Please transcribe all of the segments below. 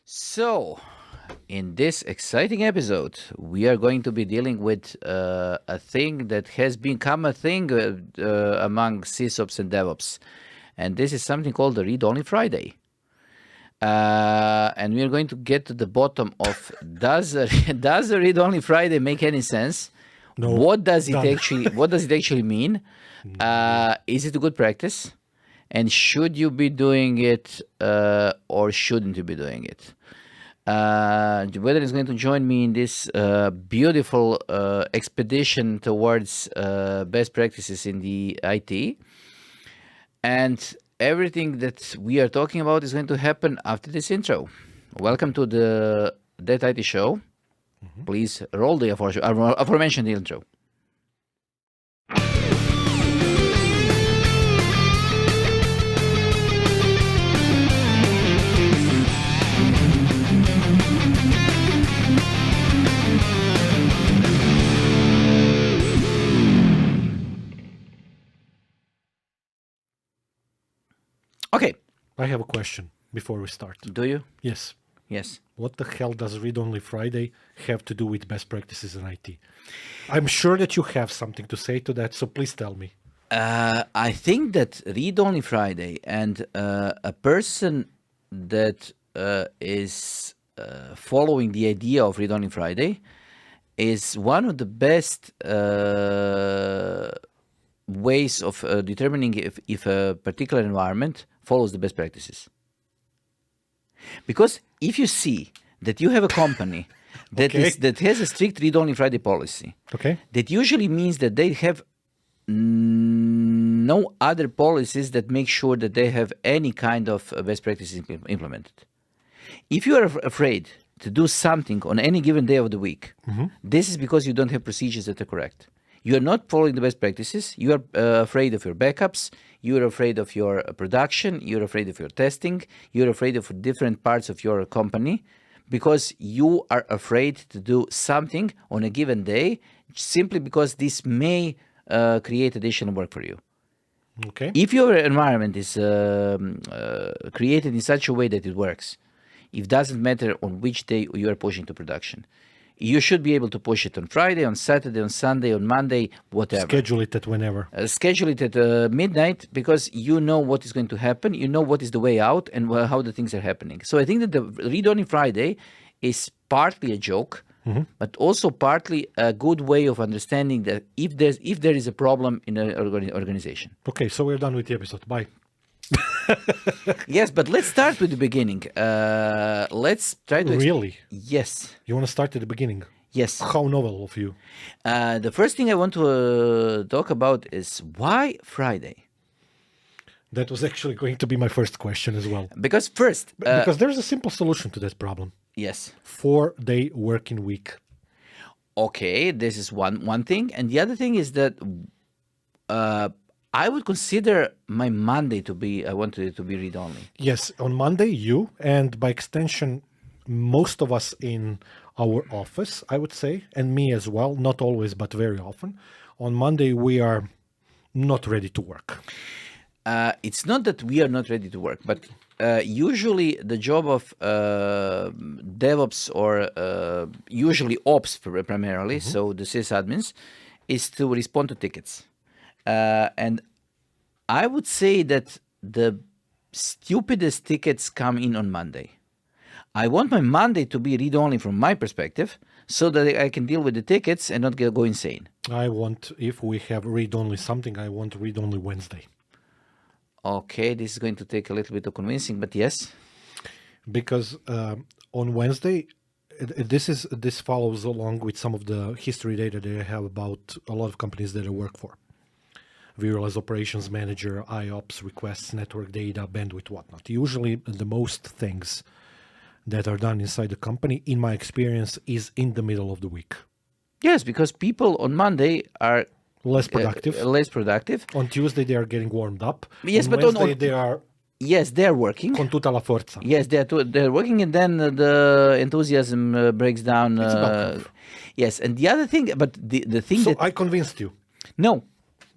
So, in this exciting episode, we are going to be dealing with a thing that has become a thing among sysops and DevOps. And this is something called the Read-Only Friday. And we are going to get to the bottom of does a Read-Only Friday make any sense? No, what does it none. actually mean? Is it a good practice? And should you be doing it or shouldn't you be doing it? Weather is going to join me in this beautiful expedition towards best practices in the IT. And everything that we are talking about is going to happen after this intro. Welcome to the ThatITShow. Please roll the aforementioned intro. Okay. I have a question before we start. Do you? Yes. Yes. What the hell does Read Only Friday have to do with best practices in IT? I'm sure that you have something to say to that, so please tell me. I think that Read Only Friday and a person that is following the idea of Read Only Friday is one of the best ways of determining if a particular environment follows the best practices. Because if you see that you have a company that Okay. that has a strict Read-Only Friday policy, Okay? that usually means that they have no other policies that make sure that they have any kind of best practices implemented. If you are afraid to do something on any given day of the week, this is because you don't have procedures that are correct. You are not following the best practices. You are afraid of your backups. You are afraid of your production. You're afraid of your testing. You're afraid of different parts of your company because you are afraid to do something on a given day simply because this may create additional work for you. Okay. If your environment is created in such a way that it works, it doesn't matter on which day you are pushing to production. You should be able to push it on Friday, on Saturday, on Sunday, on Monday, whatever. Schedule it at whenever. Schedule it at midnight because you know what is going to happen. You know what is the way out and how the things are happening. So I think that the Read-Only Friday is partly a joke, but also partly a good way of understanding that if there is a problem in an organization. Okay, so we're done with the episode. Bye. Yes, but let's start with the beginning. Let's try to... Really? Yes. You want to start at the beginning? Yes. How novel of you. The first thing I want to talk about is why Friday? That was actually going to be my first question as well. Because first... Because there's a simple solution to that problem. yes. 4-day working week. Okay, this is one thing. And the other thing is that I would consider my Monday to be... I wanted it to be read-only. Yes, on Monday, you, and by extension, most of us in our office, I would say, and me as well, not always, but very often, on Monday, we are not ready to work. It's not that we are not ready to work, but usually the job of DevOps or usually ops primarily, so the sysadmins, is to respond to tickets. And I would say that the stupidest tickets come in on Monday. I want my Monday to be read-only from my perspective so that I can deal with the tickets and not go insane. I want, if we have read-only something, I want read-only Wednesday. Okay, this is going to take a little bit of convincing, but yes. Because on Wednesday, this follows along with some of the history data that I have about a lot of companies that I work for. Virtualized Operations Manager, IOPS, requests, network data, bandwidth, whatnot. Usually the most things that are done inside the company, in my experience, is in the middle of the week. Yes, because people on Monday are Less productive. less productive. On Tuesday, they are getting warmed up. Yes, on but on- Wednesday, they are Yes, they're working. con tutta la forza. Yes, they're working, and then the enthusiasm breaks down. It's about half. Yes, and the other thing, but the thing So that I convinced you. no,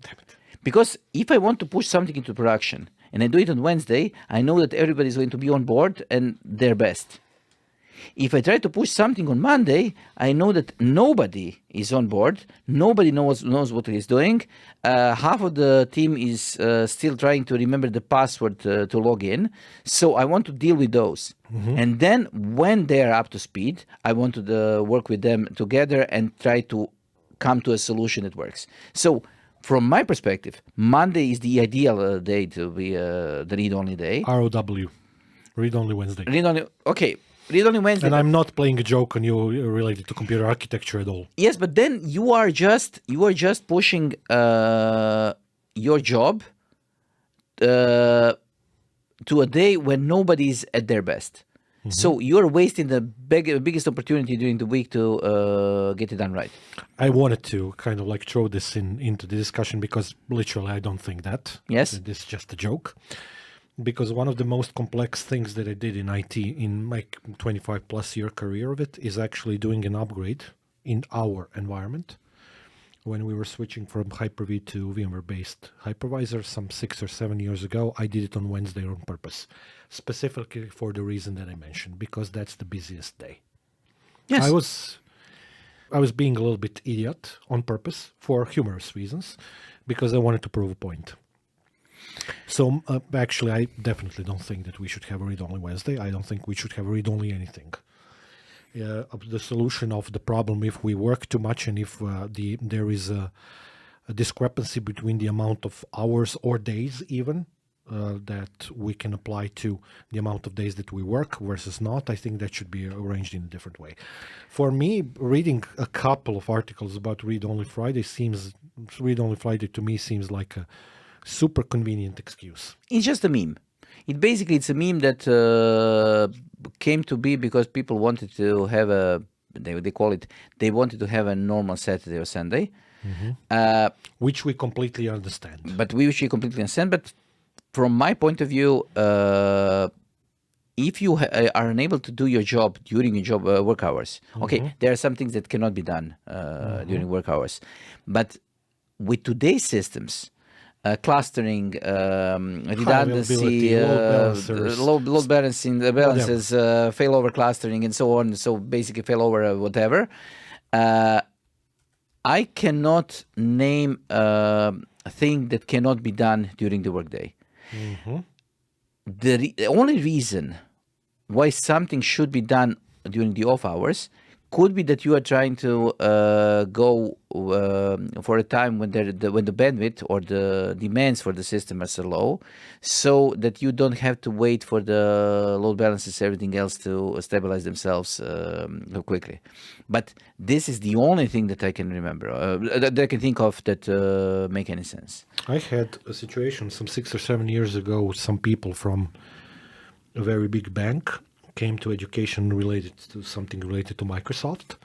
Damn it. because if I want to push something into production and I do it on Wednesday, I know that everybody is going to be on board and their best. If I try to push something on Monday, I know that nobody is on board. Nobody knows what he's doing. Half of the team is still trying to remember the password to log in. So I want to deal with those. And then when they are up to speed, I want to work with them together and try to come to a solution that works. So from my perspective, Monday is the ideal day to be the read-only day. ROW, read-only Wednesday. Okay. Read-only Wednesday. And I'm not playing a joke on you related to computer architecture at all. Yes, but then you are just pushing your job to a day when nobody's at their best. So you're wasting the biggest opportunity during the week to get it done right. I wanted to kind of like throw this into the discussion because literally I don't think that. Yes. This is just a joke. Because one of the most complex things that I did in IT in my 25 plus year career of it is actually doing an upgrade in our environment. When we were switching from Hyper-V to VMware-based hypervisor some 6 or 7 years ago, I did it on Wednesday on purpose, specifically for the reason that I mentioned, because that's the busiest day. Yes. I was being a little bit idiot on purpose for humorous reasons, because I wanted to prove a point. So actually, I definitely don't think that we should have a read-only Wednesday. I don't think we should have a read-only anything. The solution of the problem, if we work too much and if there is a discrepancy between the amount of hours or days even that we can apply to the amount of days that we work versus not, I think that should be arranged in a different way. For me, reading a couple of articles about read-only Friday to me seems like a super convenient excuse. It's just a meme. It's a meme that came to be because people wanted to have they wanted to have a normal Saturday or Sunday. Which we completely understand. But But from my point of view, if you are unable to do your job during your job work hours, okay, there are some things that cannot be done during work hours. But with today's systems, clustering, redundancy, load balancing, balances, failover clustering, and so on. So basically, failover whatever. I cannot name a thing that cannot be done during the workday. The only reason why something should be done during the off hours could be that you are trying to go for a time when the bandwidth or the demands for the system are so low, so that you don't have to wait for the load balances, everything else to stabilize themselves quickly. But this is the only thing that I can remember, that I can think of that make any sense. I had a situation some 6 or 7 years ago with some people from a very big bank came to education related to something related to Microsoft.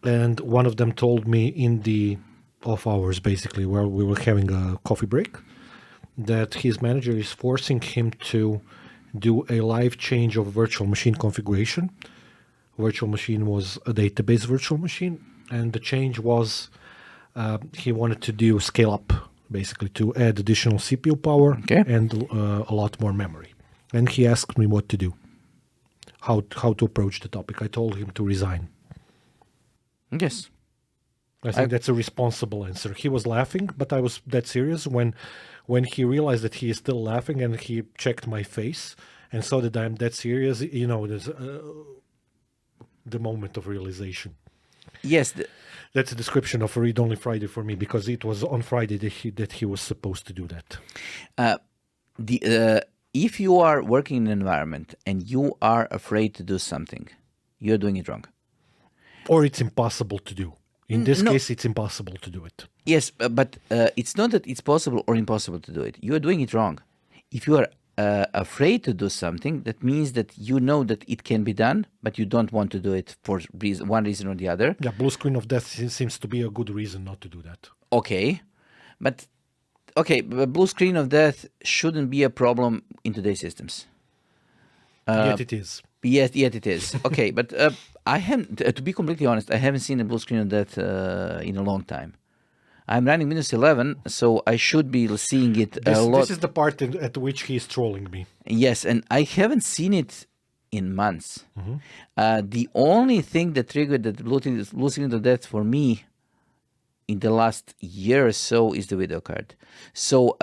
And one of them told me in the off hours, basically, where we were having a coffee break, that his manager is forcing him to do a live change of virtual machine configuration. Virtual machine was a database virtual machine, and the change was he wanted to do scale up, basically, to add additional CPU power and a lot more memory. And he asked me what to do. How to approach the topic. I told him to resign. Yes. I think that's a responsible answer. He was laughing, but I was that serious when he realized that he is still laughing and he checked my face and saw that I'm that serious. You know, there's the moment of realization. Yes. That's a description of a read-only Friday for me, because it was on Friday that he was supposed to do that. If you are working in an environment and you are afraid to do something, you're doing it wrong. Or it's impossible to do. In this case, it's impossible to do it. Yes, but it's not that it's possible or impossible to do it. You are doing it wrong. If you are afraid to do something, that means that you know that it can be done, but you don't want to do it for one reason or the other. Yeah, blue screen of death seems to be a good reason not to do that. Okay, but blue screen of death shouldn't be a problem in today's systems. Yet it is. Yet it is. Okay, but I haven't, to be completely honest, I haven't seen a blue screen of death in a long time. I'm running Windows 11, so I should be seeing it a lot. This is the part at which he is trolling me. Yes, and I haven't seen it in months. The only thing that triggered the losing to death for me in the last year or so is the video card. So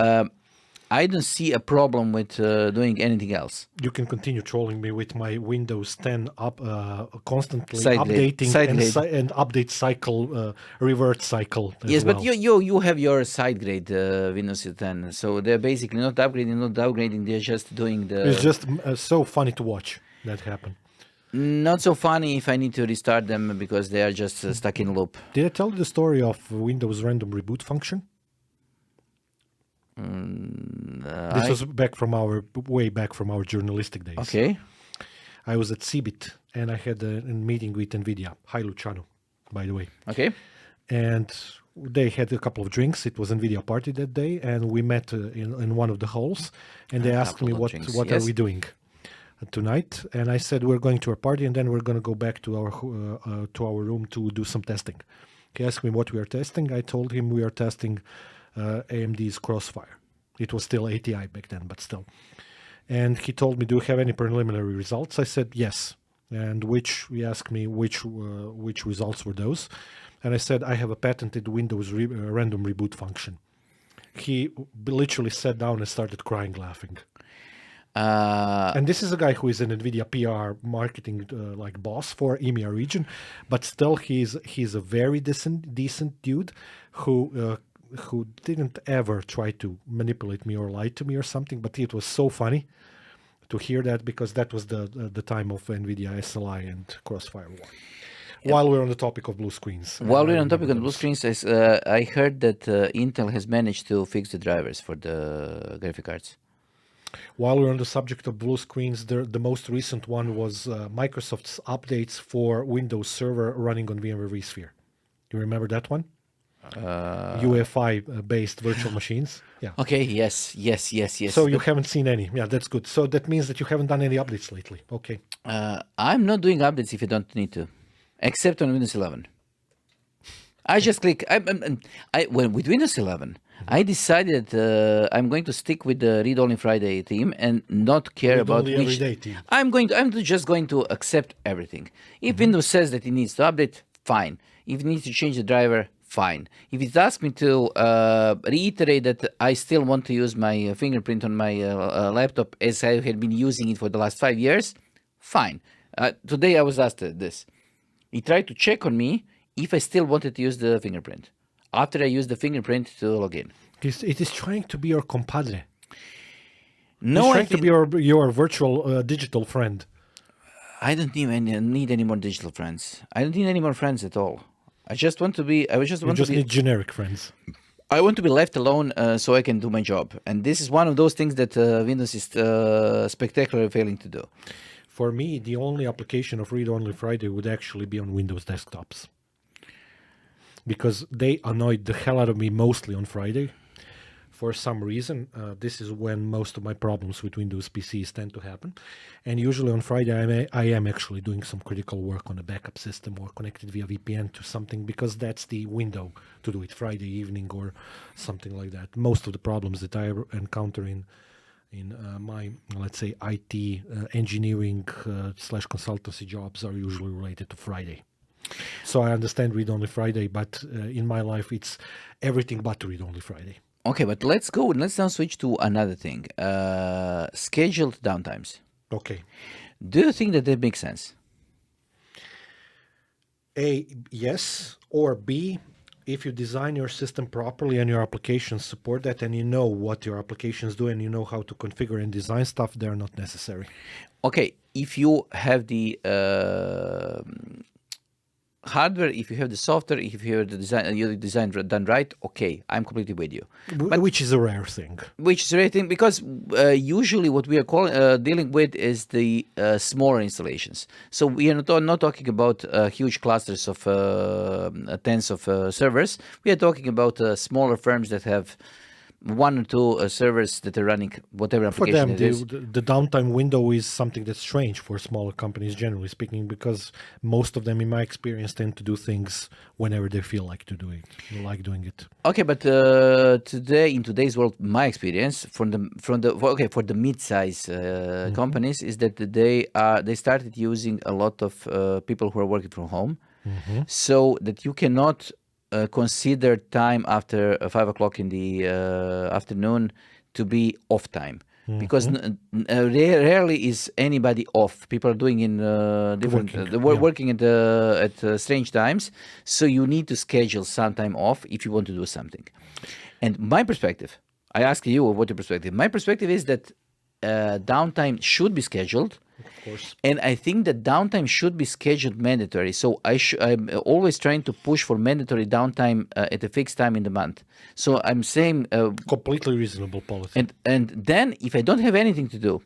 I don't see a problem with doing anything else. You can continue trolling me with my Windows 10 constantly Side grade. updating Side and, grade. and update cycle, revert cycle. As Yes, well. but you have your side grade Windows 10, so they're basically not upgrading, not downgrading. They're just doing the. It's just so funny to watch that happen. Not so funny if I need to restart them because they are just stuck in loop. Did I tell you the story of Windows random reboot function? This was way back from our journalistic days. Okay. I was at CeBIT and I had a meeting with NVIDIA. Hi, Luciano, by the way. Okay. And they had a couple of drinks. It was NVIDIA party that day, and we met in one of the halls. And they asked me, what yes. are we doing tonight? And I said, we're going to a party, and then we're going to go back to our room to do some testing. He asked me what we are testing. I told him we are testing AMD's Crossfire. It was still ATI back then, but still. And he told me, do you have any preliminary results? I said, yes. And he asked me which results were those. And I said, I have a patented Windows random reboot function. He literally sat down and started crying, laughing. And this is a guy who is an NVIDIA PR marketing boss for EMEA region, but still he's a very decent dude who didn't ever try to manipulate me or lie to me or something. But it was so funny to hear that, because that was the time of NVIDIA SLI and Crossfire War. Yep. While we're on the topic of blue screens. While we're on the topic of blue screens, I heard that Intel has managed to fix the drivers for the graphic cards. While we're on the subject of blue screens, the most recent one was Microsoft's updates for Windows Server running on VMware vSphere. You remember that one? UEFI-based virtual machines. Yeah. Okay. Yes. So you haven't seen any. Yeah, that's good. So that means that you haven't done any updates lately. Okay. I'm not doing updates if you don't need to, except on Windows 11. I just click. With Windows 11, I decided I'm going to stick with the read-only Friday theme and not care about which. Everyday theme. I'm just going to accept everything. If Windows says that it needs to update, fine. If it needs to change the driver, fine. If it asks me to reiterate that I still want to use my fingerprint on my laptop as I had been using it for the last 5 years, fine. Today I was asked this. He tried to check on me if I still wanted to use the fingerprint after I used the fingerprint to log in. It is trying to be your compadre. No, it's trying to be your virtual digital friend. I don't even need any more digital friends. I don't need any more friends at all. I just want to be. You just need generic friends. I want to be left alone so I can do my job. And this is one of those things that Windows is spectacularly failing to do. For me, the only application of read-only Friday would actually be on Windows desktops, because they annoyed the hell out of me mostly on Friday. For some reason, this is when most of my problems with Windows PCs tend to happen. And usually on Friday, I am actually doing some critical work on a backup system or connected via VPN to something, because that's the window to do it, Friday evening or something like that. Most of the problems that I encounter in my, let's say, IT engineering / consultancy jobs are usually related to Friday. So I understand read-only Friday, but in my life, it's everything but read-only Friday. Okay, but let's now switch to another thing. Scheduled downtimes. Okay. Do you think that makes sense? A, yes, or B, if you design your system properly and your applications support that, and you know what your applications do and you know how to configure and design stuff, they're not necessary. Okay, if you have the hardware, if you have the software, if you have the design done right, okay, I'm completely with you. But, which is a rare thing. Because usually what we are dealing with is the smaller installations. So we are not talking about huge clusters of tens of servers. We are talking about smaller firms that have one or two servers that are running whatever For application them, it is. the downtime window is something that's strange for smaller companies, generally speaking, because most of them, in my experience, tend to do things whenever they feel like doing it. Okay, but in today's world, my experience for the mid-size companies is that they started using a lot of people who are working from home, so that you cannot consider time after 5 o'clock in the afternoon to be off time. Because rarely is anybody off. People are doing in different, working at strange times. So you need to schedule some time off if you want to do something. And my perspective, I ask you what your perspective. My perspective is that downtime should be scheduled. Of course. And I think that downtime should be scheduled mandatory. So I'm always trying to push for mandatory downtime at a fixed time in the month. So I'm saying Completely reasonable policy. and then if I don't have anything to do,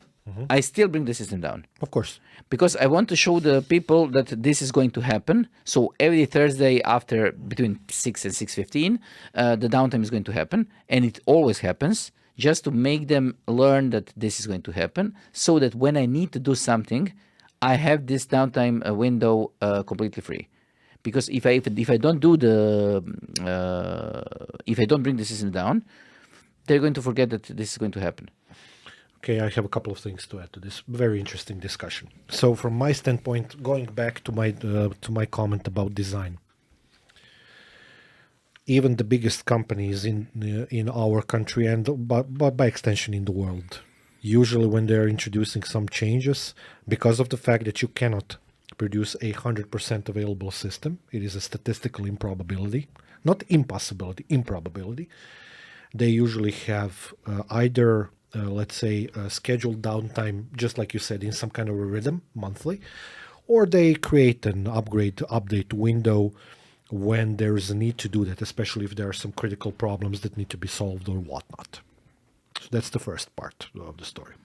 I still bring the system down. Of course. Because I want to show the people that this is going to happen. So every Thursday after between 6 and 6:15, the downtime is going to happen. And it always happens, just to make them learn that this is going to happen, so that when I need to do something, I have this downtime window completely free. Because if I don't do if I don't bring the system down, they're going to forget that this is going to happen. Okay, I have a couple of things to add to this very interesting discussion. So, from my standpoint, going back to my comment about design, even the biggest companies in our country and by extension in the world, usually when they're introducing some changes, because of the fact that you cannot produce a 100% available system, it is a statistical improbability, not impossibility, improbability. They usually have either let's say, scheduled downtime, just like you said, in some kind of a rhythm, monthly, or they create an update window when there is a need to do that, especially if there are some critical problems that need to be solved or whatnot. So that's the first part of the story.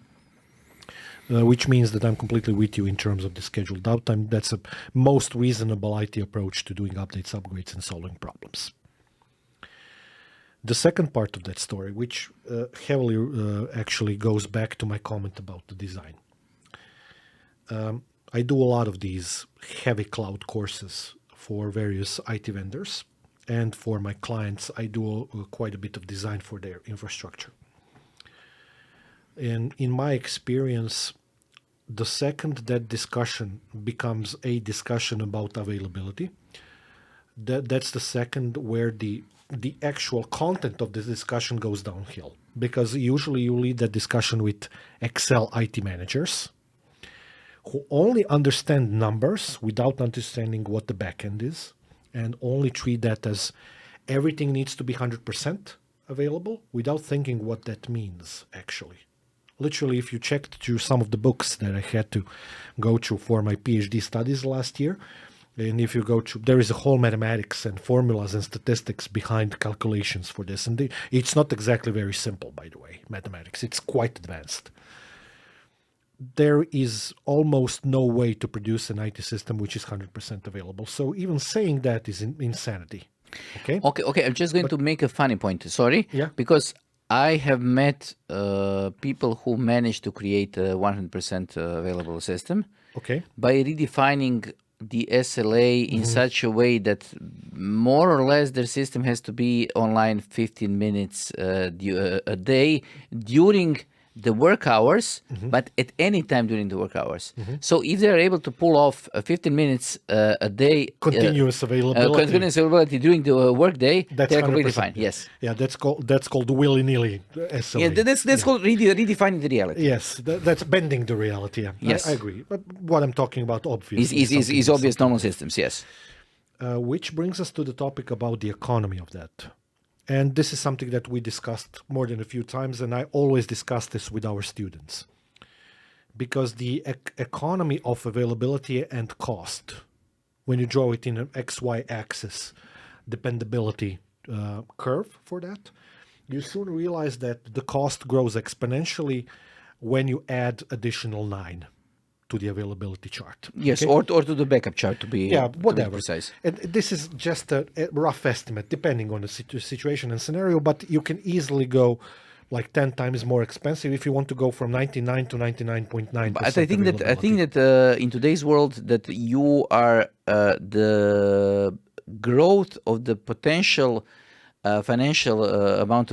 Which means that I'm completely with you in terms of the scheduled downtime. That's a most reasonable IT approach to doing updates, upgrades, and solving problems. The second part of that story, which heavily actually goes back to my comment about the design. I do a lot of these heavy cloud courses for various IT vendors, and for my clients, I do quite a bit of design for their infrastructure. And in my experience, the second that discussion becomes a discussion about availability, that's the second where the actual content of the discussion goes downhill, because usually you lead that discussion with Excel IT managers who only understand numbers without understanding what the backend is, and only treat that as everything needs to be 100% available without thinking what that means actually. Literally, if you checked through some of the books that I had to go through for my PhD studies last year, and if you go to, there is a whole mathematics and formulas and statistics behind calculations for this. And it's not exactly very simple, by the way, mathematics. It's quite advanced. There is almost no way to produce an IT system which is 100% available. So even saying that is insanity. Okay. Okay. I'm just going to make a funny point. Sorry. Yeah. Because I have met people who managed to create a 100% available system. Okay. By redefining the SLA in such a way that more or less their system has to be online 15 minutes a day during the work hours, but at any time during the work hours. So if they're able to pull off 15 minutes a day, continuous availability during the work day, that's they're completely 100%. fine. Yes. Yeah, that's called willy-nilly SLA. Yeah, that's called redefining the reality. Yes, that's bending the reality. Yeah. Yes. I agree. But what I'm talking about, obviously, Is obvious normal systems, yes. Which brings us to the topic about the economy of that. And this is something that we discussed more than a few times, and I always discuss this with our students. Because the economy of availability and cost, when you draw it in an XY axis dependability curve for that, you soon realize that the cost grows exponentially when you add additional 9. to the availability chart. Yes, okay? or to the backup chart to be Whatever. precise. And this is just a rough estimate, depending on the situation and scenario, but you can easily go like 10 times more expensive if you want to go from 99 to 99.9%. But I think that in today's world that you are the growth of the potential financial amount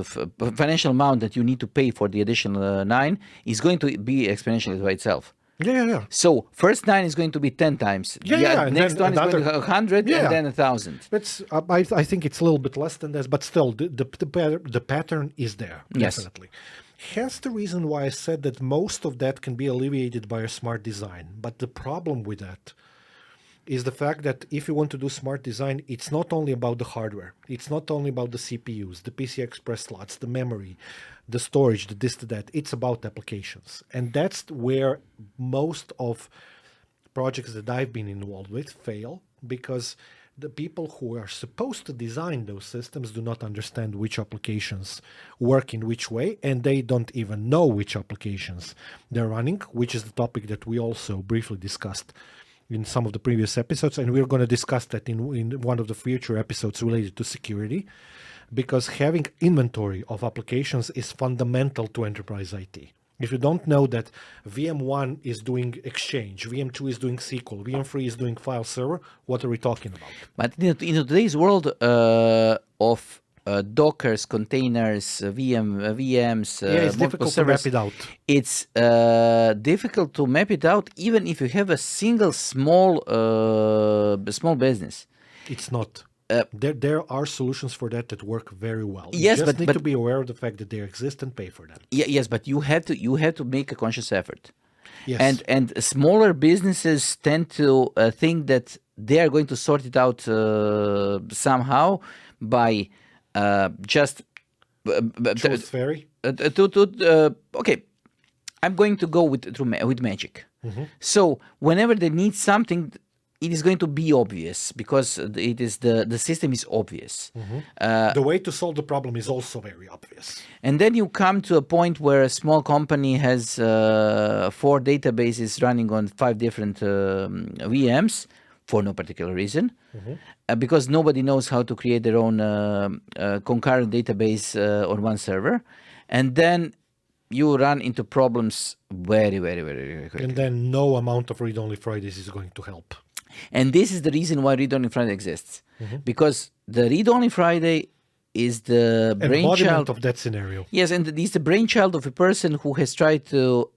that you need to pay for the additional 9 is going to be exponentially by itself. Yeah. So first 9 is going to be 10 times. And next then one is going to be 100 Yeah. and then 1,000. It's I think it's a little bit less than this, but still the pattern is there. Yes. Definitely. Hence the reason why I said that most of that can be alleviated by a smart design. But the problem with that is the fact that if you want to do smart design, it's not only about the hardware. It's not only about the CPUs, the PCI Express slots, the memory, the storage, the this, the that. It's about applications. And that's where most of projects that I've been involved with fail, because the people who are supposed to design those systems do not understand which applications work in which way, and they don't even know which applications they're running, which is the topic that we also briefly discussed in some of the previous episodes, and we're going to discuss that in one of the future episodes related to security, because having inventory of applications is fundamental to enterprise IT. If you don't know that VM1 is doing Exchange, VM2 is doing SQL, VM3 is doing file server, what are we talking about? But in today's world of Dockers, containers, VMs, it's difficult servers, to map it out. It's difficult to map it out, even if you have a single small business. It's not. There are solutions for that work very well. Yes, you just need but to be aware of the fact that they exist and pay for them. Yes, but you have to make a conscious effort. Yes. And smaller businesses tend to think that they are going to sort it out somehow by just Truth fairy. Okay, I'm going to go with magic. Mm-hmm. So whenever they need something, it is going to be obvious because it is the system is obvious. Mm-hmm. The way to solve the problem is also very obvious. And then you come to a point where a small company has 4 databases running on 5 different VMs for no particular reason, because nobody knows how to create their own concurrent database on one server. And then you run into problems very, very, very, very quickly. And then no amount of read-only Fridays is going to help. And this is the reason why Read-Only Friday exists. Because the Read-Only Friday is the brainchild of that scenario. Yes, and it's the brainchild of a person who has tried to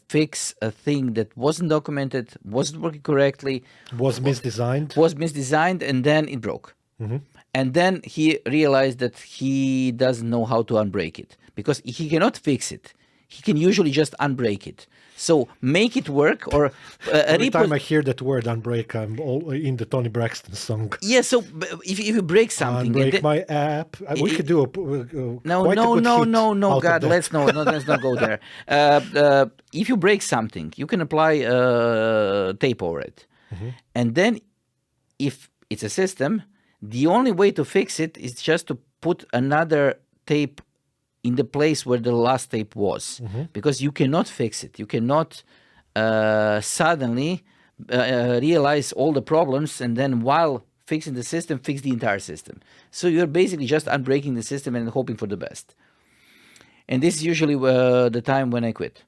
fix a thing that wasn't documented, wasn't working correctly, was misdesigned, and then it broke. And then he realized that he doesn't know how to unbreak it because he cannot fix it. He can usually just unbreak it. So make it work, or every time I hear that word "unbreak," I'm all in the Tony Braxton song. Yeah. So if you break something, unbreak my app. We could do no. God, let's not go there. If you break something, you can apply tape over it, and then if it's a system, the only way to fix it is just to put another tape in the place where the last tape was, because you cannot fix it. You cannot suddenly realize all the problems and then while fixing the system, fix the entire system. So you're basically just unbreaking the system and hoping for the best. And this is usually the time when I quit.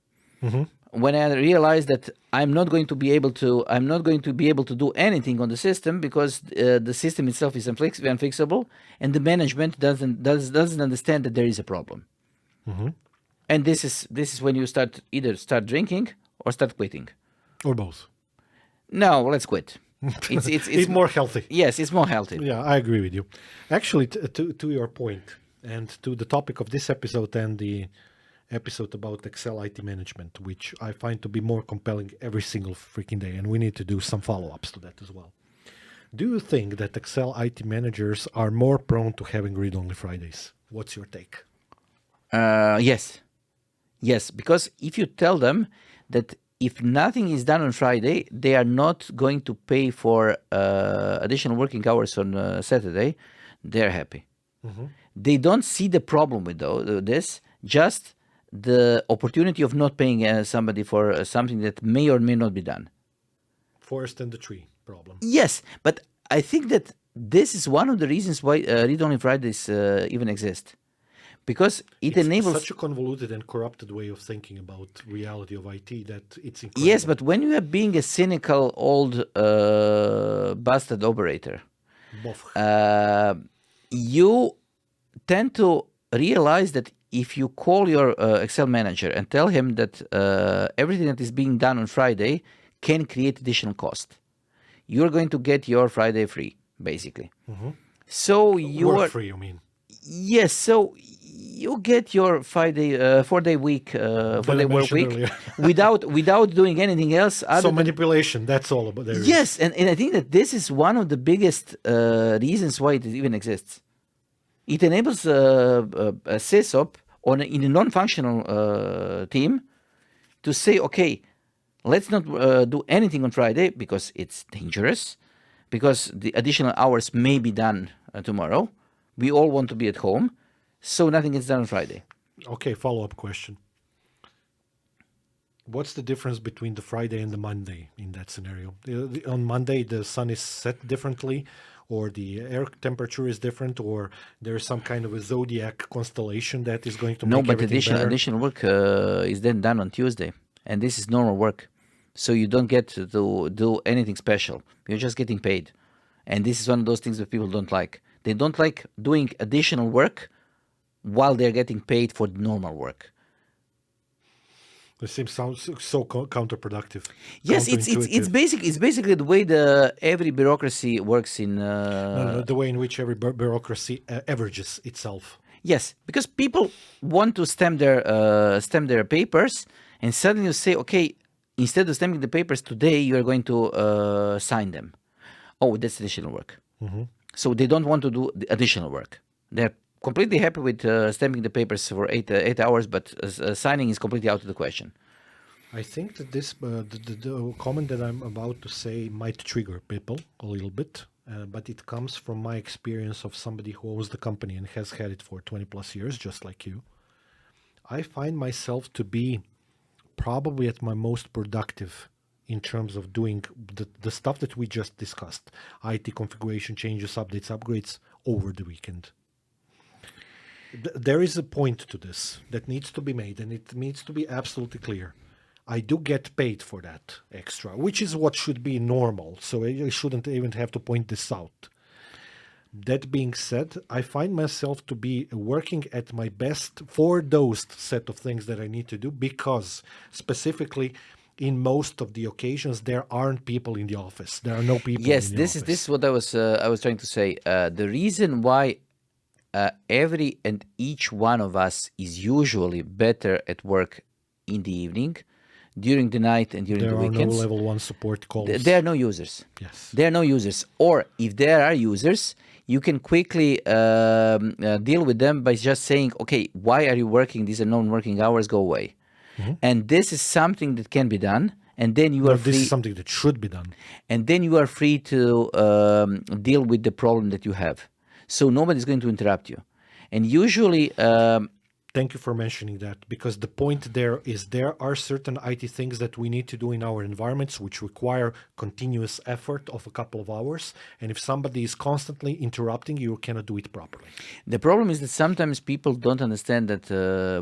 When I realize that I'm not going to be able to do anything on the system because the system itself is unfixable, and the management doesn't understand that there is a problem. And this is when you either start drinking or start quitting, or both. No, let's quit. It's more healthy. Yes, it's more healthy. Yeah, I agree with you. Actually, to your point and to the topic of this episode and the episode about Excel IT management, which I find to be more compelling every single freaking day, and we need to do some follow-ups to that as well. Do you think that Excel IT managers are more prone to having read-only Fridays? What's your take? Yes, because if you tell them that if nothing is done on Friday, they are not going to pay for additional working hours on Saturday, they're happy. They don't see the problem with this, just the opportunity of not paying somebody for something that may or may not be done. Forest and the tree problem. Yes, but I think that this is one of the reasons why read-only Fridays even exist, because it It's enables. such a convoluted and corrupted way of thinking about reality of IT that it's incredible. Yes, but when you are being a cynical old bastard operator, you tend to realize that if you call your Excel manager and tell him that everything that is being done on Friday can create additional cost, you're going to get your Friday free, basically. So you Work are free, you mean? yes. So you get your 4-day week, 4-day work mentioned week earlier. without doing anything else. Other So than, manipulation, that's all about there is. yes, and I think that this is one of the biggest reasons why it even exists. It enables a sysop in a non-functional team to say, okay, let's not do anything on Friday because it's dangerous, because the additional hours may be done tomorrow. We all want to be at home, so nothing gets done on Friday. Okay, follow-up question. What's the difference between the Friday and the Monday in that scenario? On Monday, the sun is set differently, or the air temperature is different, or there's some kind of a zodiac constellation that is going to No, make but everything better? additional work is then done on Tuesday, and this is normal work. So you don't get to do anything special. You're just getting paid. And this is one of those things that people don't like. They don't like doing additional work while they're getting paid for normal work. It seems so counterproductive. Yes, it's counterintuitive. basically the way every bureaucracy works in. No, the way in which every bureaucracy averages itself. Yes, because people want to stamp their papers, and suddenly you say, okay, instead of stamping the papers today, you are going to sign them. Oh, that's additional work. So they don't want to do the additional work. They're completely happy with stamping the papers for 8 hours, but signing is completely out of the question. I think that this the comment that I'm about to say might trigger people a little bit, but it comes from my experience of somebody who owns the company and has had it for 20 plus years, just like you. I find myself to be probably at my most productive in terms of doing the stuff that we just discussed, IT configuration changes, updates, upgrades, over the weekend. There is a point to this that needs to be made, and it needs to be absolutely clear. I do get paid for that extra, which is what should be normal, so I shouldn't even have to point this out. That being said, I find myself to be working at my best for those set of things that I need to do, because specifically in most of the occasions there aren't people in the office. There are no people. Yes, in the this office. is what I was trying to say. The reason why every and each one of us is usually better at work in the evening, during the night, and during the weekends. There are no level 1 support calls. There are no users. Yes. There are no users. Or if there are users, you can quickly deal with them by just saying, okay, why are you working? These are non-working hours, go away. And this is something that can be done. And then you are free. This is something that should be done. And then you are free to deal with the problem that you have. So nobody's going to interrupt you. And usually... Thank you for mentioning that, because the point there is there are certain IT things that we need to do in our environments which require continuous effort of a couple of hours. And if somebody is constantly interrupting, you cannot do it properly. The problem is that sometimes people don't understand that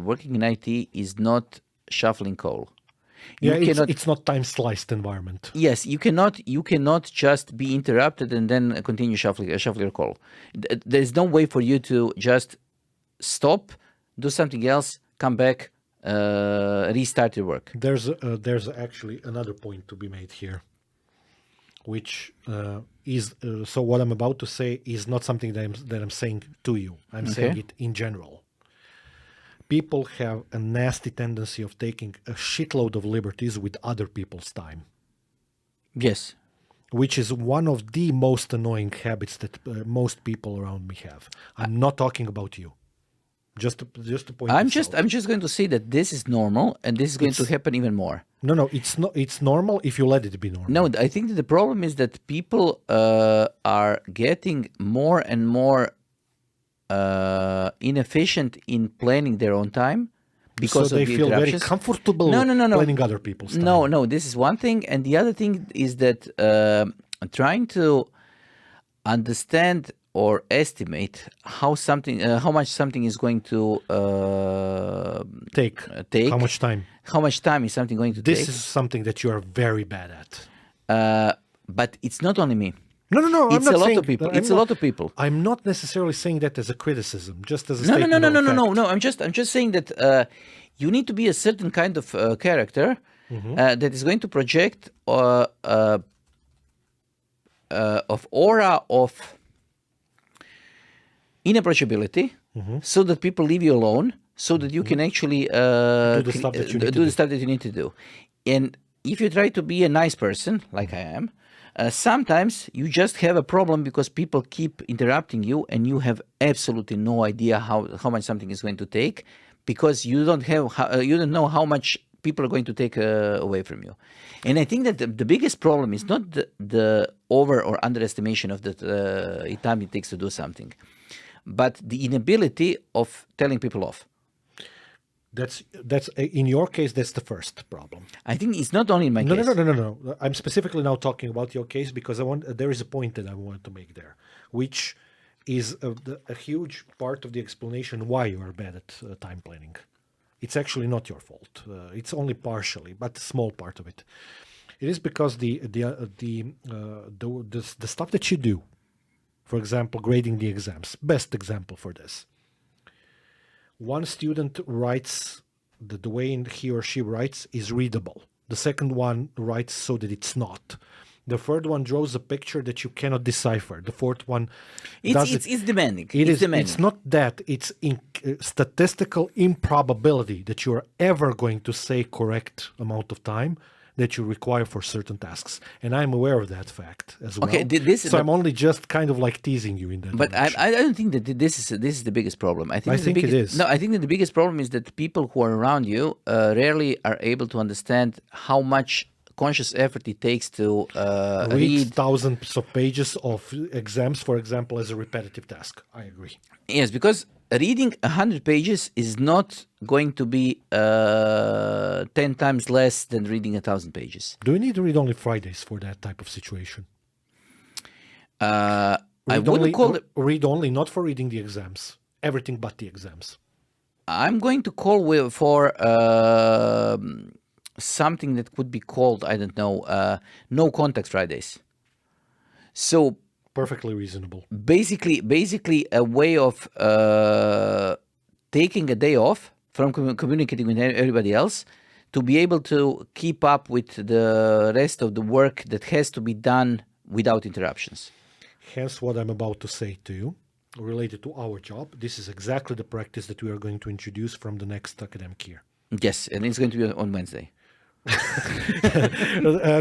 working in IT is not shuffling coal. It's not time-sliced environment. Yes, you cannot just be interrupted and then continue shuffling your call. There's no way for you to just stop, do something else, come back, restart your work. There's actually another point to be made here, which is so what I'm about to say is not something that I'm saying to you. I'm saying it in general. People have a nasty tendency of taking a shitload of liberties with other people's time. Yes. Which is one of the most annoying habits that most people around me have. I'm not talking about you. Just to point I'm this just out. I'm just going to say that this is normal, and this is going to happen even more. No, it's not. It's normal if you let it be normal. No, I think that the problem is that people are getting more and more inefficient in planning their own time, because so of they the feel very interruptions. comfortable No. planning other people's time. No. This is one thing, and the other thing is that trying to understand or estimate how much something is going to Take how much time? How much time is something going to This take? is something that you are very bad at. But it's not only me. No. It's I'm not a lot saying, of people. I'm It's a not- lot of people. I'm not necessarily saying that as a criticism, just as a No. statement of fact. I'm just saying that you need to be a certain kind of character that is going to project of aura of inapproachability, so that people leave you alone, so that you can actually Do the stuff that you need to do the do. stuff that you need to do. And if you try to be a nice person, like I am, sometimes you just have a problem because people keep interrupting you, and you have absolutely no idea how much something is going to take, because you don't know how much people are going to take away from you. And I think that the biggest problem is not the over or underestimation of the time it takes to do something, but the inability of telling people off. That's in your case. That's the first problem. I think it's not only in my No, case. no. I'm specifically now talking about your case because there is a point that I want to make there, which is a huge part of the explanation why you are bad at time planning. It's actually not your fault. It's only partially, but a small part of it. It is because the stuff that you do, for example, grading the exams, best example for this. One student writes, the way he or she writes is readable. The second one writes so that it's not. The third one draws a picture that you cannot decipher. The fourth one It's demanding. It's demanding. It's not that. It's statistical improbability that you are ever going to say correct amount of time that you require for certain tasks. And I'm aware of that fact as well. Okay, so I'm only just kind of like teasing you in that But direction. I don't think that this is the biggest problem. I think it is. No, I think that the biggest problem is that people who are around you rarely are able to understand how much conscious effort it takes to read thousands of pages of exams, for example, as a repetitive task. I agree. Yes, because reading 100 pages is not going to be 10 times less than reading 1,000 pages. Do you need to read only Fridays for that type of situation? I wouldn't call it. Read only, not for reading the exams. Everything but the exams. I'm going to call for something that could be called, I don't know, no contact Fridays. So perfectly reasonable. Basically a way of taking a day off from communicating with everybody else to be able to keep up with the rest of the work that has to be done without interruptions. Hence what I'm about to say to you related to our job. This is exactly the practice that we are going to introduce from the next academic year. Yes, and it's going to be on Wednesday.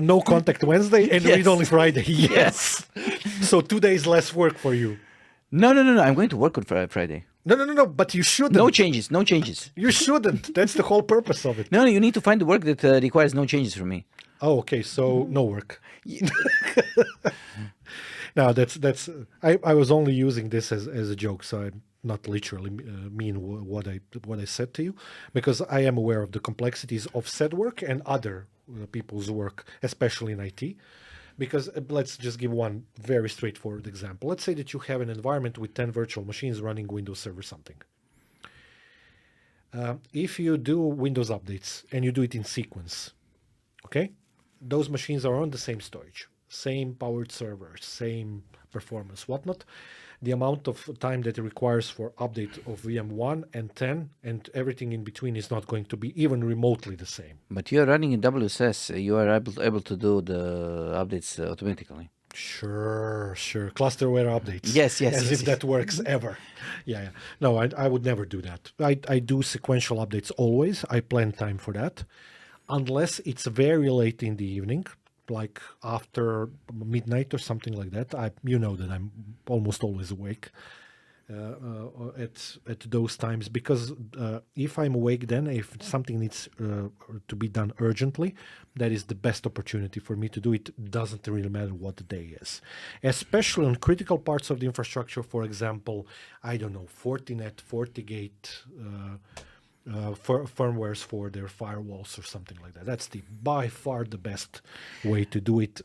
No contact Wednesday and Yes. read only Friday. Yes. So 2 days less work for you. No. I'm going to work on Friday. No. But you shouldn't. No changes. You shouldn't. That's the whole purpose of it. No, you need to find the work that requires no changes from me. Oh, okay. So no work. No, that's. I was only using this as a joke, so I'm not literally mean what I said to you, because I am aware of the complexities of said work and other people's work, especially in IT. Because let's just give one very straightforward example. Let's say that you have an environment with 10 virtual machines running Windows Server something. If you do Windows updates and you do it in sequence, okay, those machines are on the same storage, same powered servers, same performance, whatnot. The amount of time that it requires for update of VM1 and 10 and everything in between is not going to be even remotely the same. But you are running in WSS. You are able to do the updates automatically. Sure. Clusterware updates. Yes. As if that works ever. Yeah. No, I would never do that. I do sequential updates always. I plan time for that. Unless it's very late in the evening, like after midnight or something like that. You know that I'm almost always awake at those times, because if I'm awake then, if something needs to be done urgently, that is the best opportunity for me to do it. Doesn't really matter what the day is, especially on critical parts of the infrastructure. For example, I don't know, Fortinet, FortiGate, firmwares for their firewalls or something like that. That's the by far the best way to do it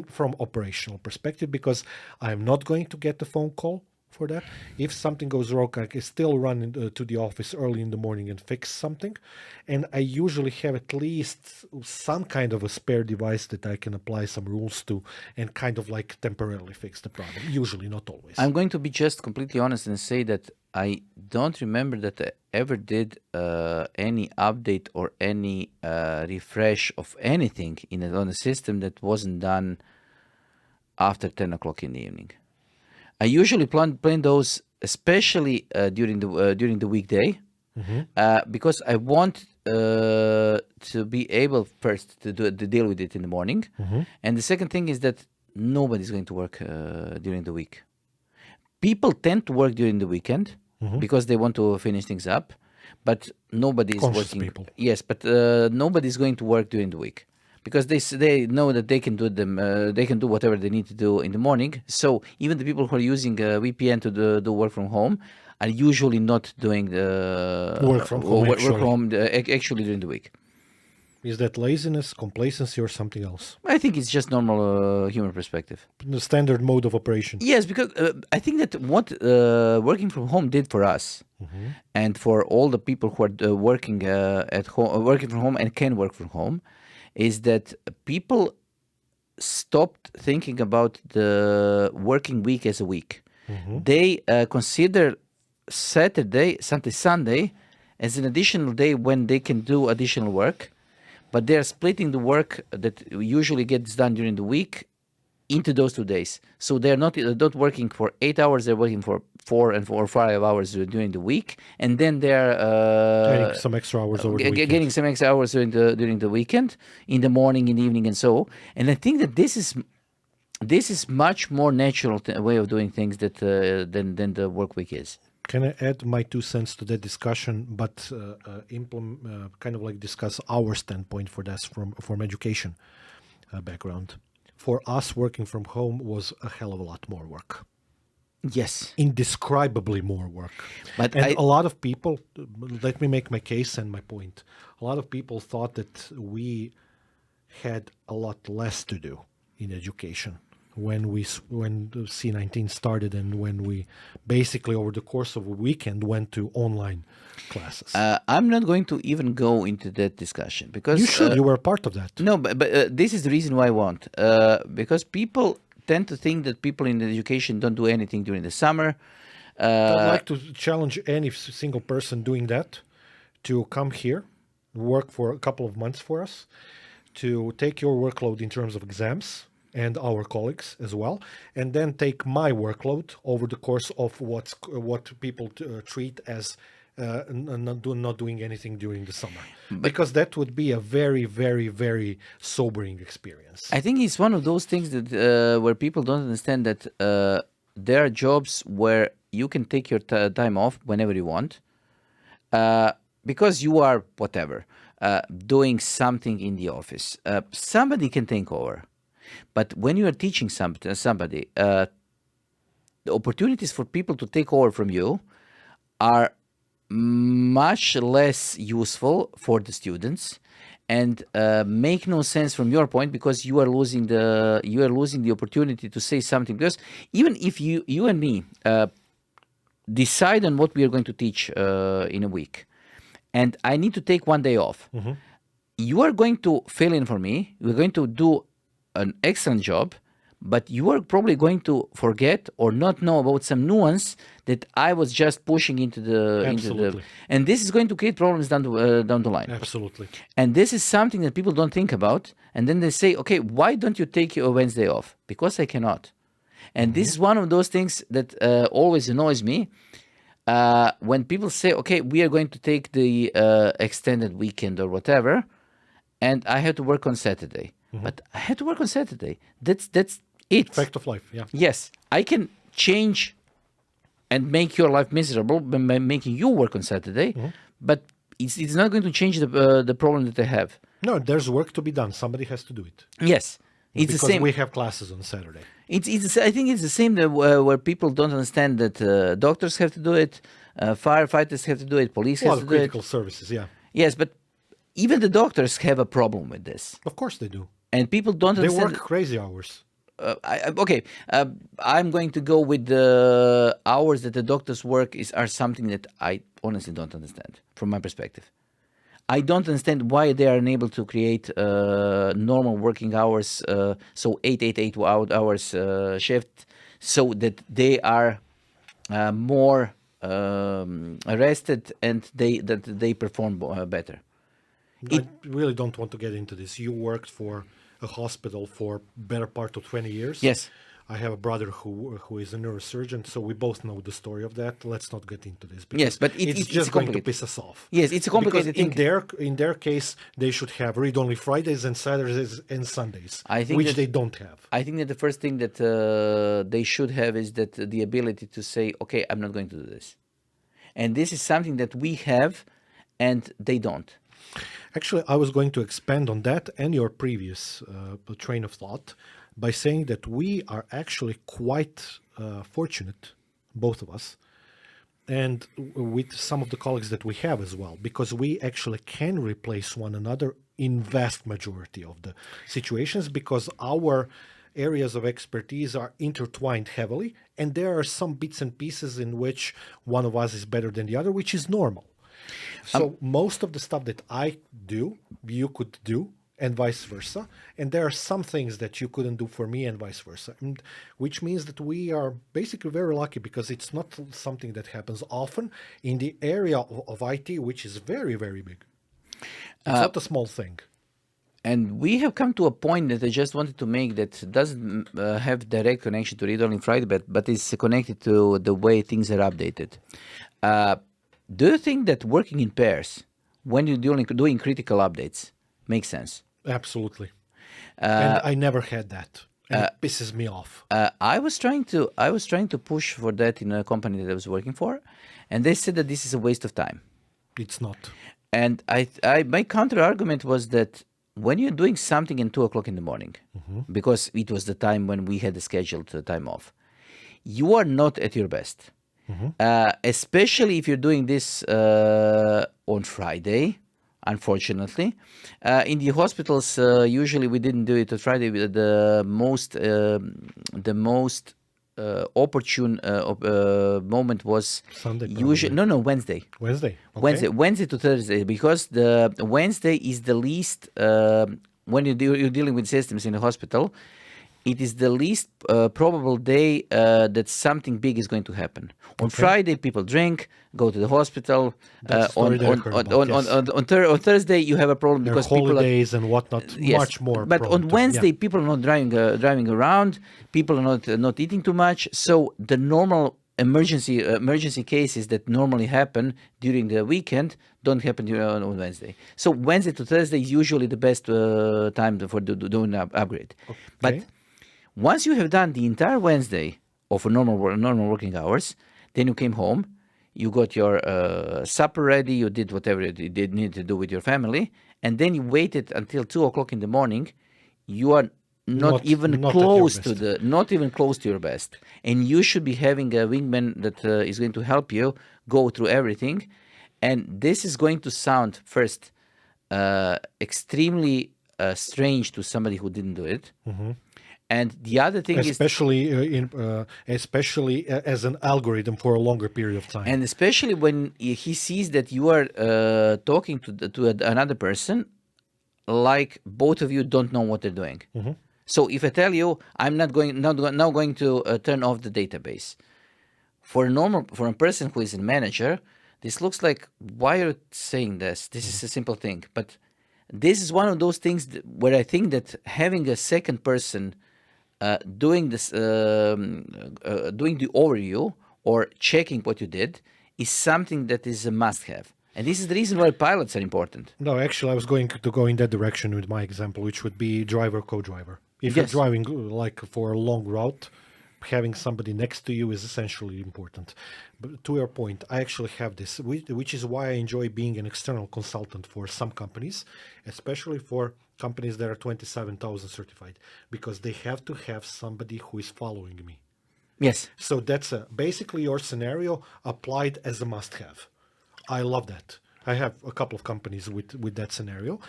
from operational perspective, because I'm not going to get the phone call for that. If something goes wrong, I can still run to the office early in the morning and fix something. And I usually have at least some kind of a spare device that I can apply some rules to and kind of like temporarily fix the problem. Usually, not always. I'm going to be just completely honest and say that I don't remember that I ever did any update or any refresh of anything on a system that wasn't done after 10 o'clock in the evening. I usually plan those, especially during the weekday, because I want to be able first to deal with it in the morning, and the second thing is that nobody's going to work during the week. People tend to work during the weekend because they want to finish things up, but nobody is working. People. Yes, but nobody's going to work during the week, because they know that they can do them. They can do whatever they need to do in the morning. So even the people who are using VPN to do work from home are usually not doing the Work from home, actually during the week. Is that laziness, complacency, or something else? I think it's just normal human perspective. The standard mode of operation. Yes, because I think that what working from home did for us, and for all the people who are working at home, working from home and can work from home, is that people stopped thinking about the working week as a week. They consider Saturday, Sunday as an additional day when they can do additional work, but they're splitting the work that usually gets done during the week into those 2 days. So they're not working for 8 hours, they're working for 4 or 5 hours during the week, and then they're getting some extra hours over the weekend. Getting some extra hours during the weekend, in the morning, in the evening, and so. And I think that this is much more natural way of doing things than the work week is. Can I add my 2 cents to that discussion, but kind of like discuss our standpoint for this from education background? For us, working from home was a hell of a lot more work. Yes. Indescribably more work. But a lot of people, let me make my case and my point. A lot of people thought that we had a lot less to do in education when the C19 started, and when we basically over the course of a weekend went to online classes. I'm not going to even go into that discussion, because you should. You were a part of that. No, but this is the reason why I want, because people tend to think that people in education don't do anything during the summer. I'd like to challenge any single person doing that to come here, work for a couple of months for us, to take your workload in terms of exams, and our colleagues as well, and then take my workload over the course of what people treat as not doing anything during the summer, because that would be a very, very, very sobering experience. I think it's one of those things that where people don't understand that there are jobs where you can take your time off whenever you want, because you are whatever doing something in the office. Somebody can take over. But when you are teaching somebody, the opportunities for people to take over from you are much less useful for the students, and make no sense from your point, because you are losing the opportunity to say something. Because even if you and me decide on what we are going to teach in a week, and I need to take 1 day off, you are going to fill in for me. We're going to do an excellent job, but you are probably going to forget or not know about some nuance that I was just pushing into the and this is going to create problems down the line. Absolutely. And this is something that people don't think about, and then they say, okay, why don't you take your Wednesday off? Because I cannot. And this is one of those things that always annoys me, when people say, okay, we are going to take the extended weekend or whatever, and I have to work on Saturday. But I had to work on Saturday. That's it. Fact of life, yeah. Yes, I can change and make your life miserable by making you work on Saturday, but it's not going to change the problem that I have. No, there's work to be done. Somebody has to do it. Yes. It's because the same. we have classes on Saturday. I think it's the same that, where people don't understand that doctors have to do it, firefighters have to do it, police A lot has to of do it. critical services, yeah. Yes, but even the doctors have a problem with this, Of course they do. and people don't They understand. work crazy hours. Okay, I'm going to go with the hours that the doctors work are something that I honestly don't understand from my perspective. I don't understand why they are unable to create normal working hours, so 8 hours shift, so that they are more rested and they perform better. I really don't want to get into this. You worked for a hospital for better part of 20 years. Yes. I have a brother who is a neurosurgeon, so we both know the story of that. Let's not get into this. Yes, but it's just going to piss us off. Yes, it's a complicated because thing. in their case, they should have read-only Fridays and Saturdays and Sundays, I think which that- they don't have. I think that the first thing that they should have is that the ability to say, okay, I'm not going to do this. And this is something that we have and they don't. Actually, I was going to expand on that and your previous train of thought by saying that we are actually quite fortunate, both of us, and with some of the colleagues that we have as well, because we actually can replace one another in vast majority of the situations, because our areas of expertise are intertwined heavily, and there are some bits and pieces in which one of us is better than the other, which is normal. So most of the stuff that I do, you could do, and vice versa. And there are some things that you couldn't do for me and vice versa. And which means that we are basically very lucky, because it's not something that happens often in the area of IT, which is very, very big. It's not a small thing. And we have come to a point that I just wanted to make that doesn't have direct connection to Read Only Friday, but is connected to the way things are updated. Do you think that working in pairs, when you're doing critical updates, makes sense? Absolutely. And I never had that. And it pisses me off. I was trying to push for that in a company that I was working for, and they said that this is a waste of time. It's not. And my counter argument was that when you're doing something at 2:00 in the morning, because it was the time when we had the scheduled time off, you are not at your best. Especially if you're doing this on Friday, unfortunately. In the hospitals, usually we didn't do it on Friday. The most opportune moment was Sunday, usually Wednesday. Wednesday. Okay. Wednesday to Thursday, because the Wednesday is the least when you're dealing with systems in a hospital. It is the least probable day that something big is going to happen. On Friday, people drink, go to the hospital. On Thursday, you have a problem There are because people are holidays and whatnot. Yes, Much more. but prone on to- Wednesday, yeah. people are not driving around. People are not eating too much. So the normal emergency cases that normally happen during the weekend don't happen on Wednesday. So Wednesday to Thursday is usually the best time for doing an upgrade. But once you have done the entire Wednesday of a normal working hours, then you came home, you got your supper ready, you did whatever you did need to do with your family, and then you waited until 2:00 in the morning. You are not even at your close best. not even close to your best, and you should be having a wingman that is going to help you go through everything. And this is going to sound first extremely strange to somebody who didn't do it. And the other thing especially as an algorithm for a longer period of time. and especially when he sees that you are talking to another person, like both of you don't know what they're doing. So if I tell you I'm not going to turn off the database, for a person who is a manager, this looks like, why are you saying this? This is a simple thing, but this is one of those things where I think that having a second person doing this, doing the overview or checking what you did, is something that is a must-have. And this is the reason why pilots are important. No, actually, I was going to go in that direction with my example, which would be driver, co-driver. If you're Yes. driving like for a long route, having somebody next to you is essentially important. But to your point, I actually have this, which is why I enjoy being an external consultant for some companies, especially for companies that are 27,000 certified, because they have to have somebody who is following me. Yes. So that's basically your scenario applied as a must-have. I love that. I have a couple of companies with that scenario.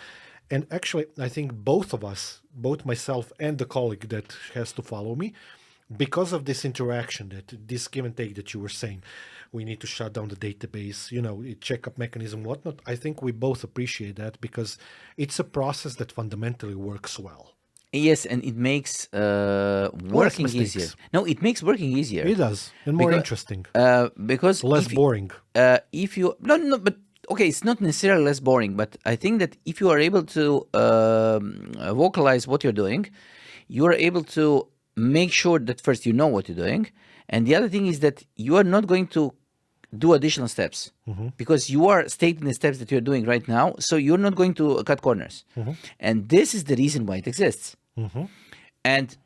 And actually, I think both of us, both myself and the colleague that has to follow me, because of this interaction, this give and take that you were saying, we need to shut down the database, checkup mechanism, whatnot. I think we both appreciate that because it's a process that fundamentally works well. Yes, and it makes working mistakes. easier. No, it makes working easier. It does, and more interesting, Because less if, boring. If you no, but okay, it's not necessarily less boring, but I think that if you are able to vocalize what you're doing, you are able to make sure that first you know what you're doing, and the other thing is that you are not going to do additional steps because you are stating the steps that you're doing right now, so you're not going to cut corners, and this is the reason why it exists. And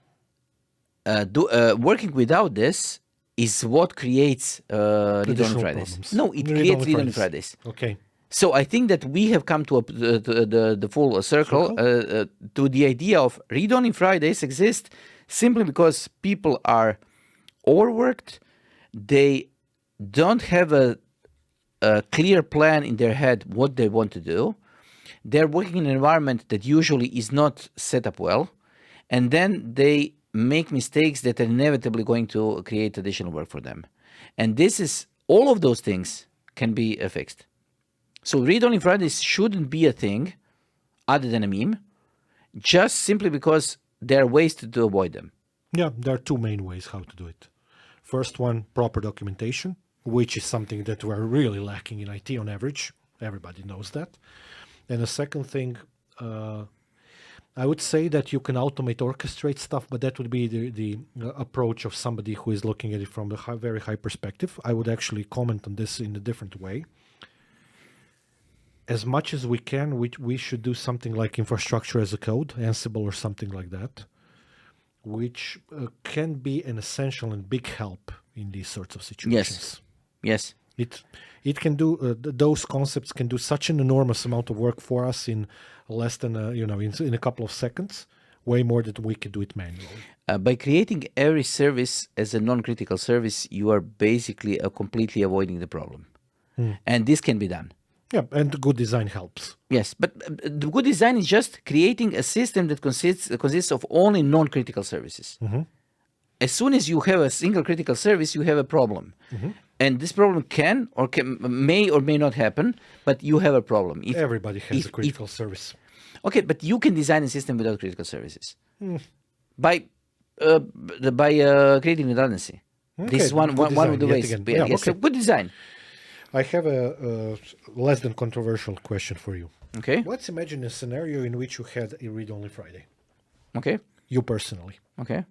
working without this is what creates read-only Fridays. Problems. No, it creates read-only Fridays. Okay. So I think that we have come to the full circle to the idea of read-only Fridays exist simply because people are overworked. They don't have a clear plan in their head what they want to do. They're working in an environment that usually is not set up well. And then they make mistakes that are inevitably going to create additional work for them. And all of those things can be fixed. So read-only Fridays shouldn't be a thing other than a meme, just simply because there are ways to avoid them. Yeah, there are two main ways how to do it. First one, proper documentation, which is something that we're really lacking in IT on average. Everybody knows that. And the second thing, I would say that you can automate, orchestrate stuff, but that would be the approach of somebody who is looking at it from a very high perspective. I would actually comment on this in a different way. As much as we can, we should do something like infrastructure as a code, Ansible or something like that, which can be an essential and big help in these sorts of situations. Yes. It can do those concepts can do such an enormous amount of work for us in less than in a couple of seconds, way more than we could do it manually. By creating every service as a non-critical service, you are basically completely avoiding the problem, and this can be done. Yeah, and good design helps. Yes, but the good design is just creating a system that consists of only non-critical services. As soon as you have a single critical service, you have a problem. And this problem may or may not happen, but you have a problem. Everybody has a critical service. Okay, but you can design a system without critical services by creating redundancy. Okay, This is one of the ways. Yeah, Yes, okay. so good design. I have a less than controversial question for you. Okay. Let's imagine a scenario in which you had a read-only Friday. Okay. You personally. Okay.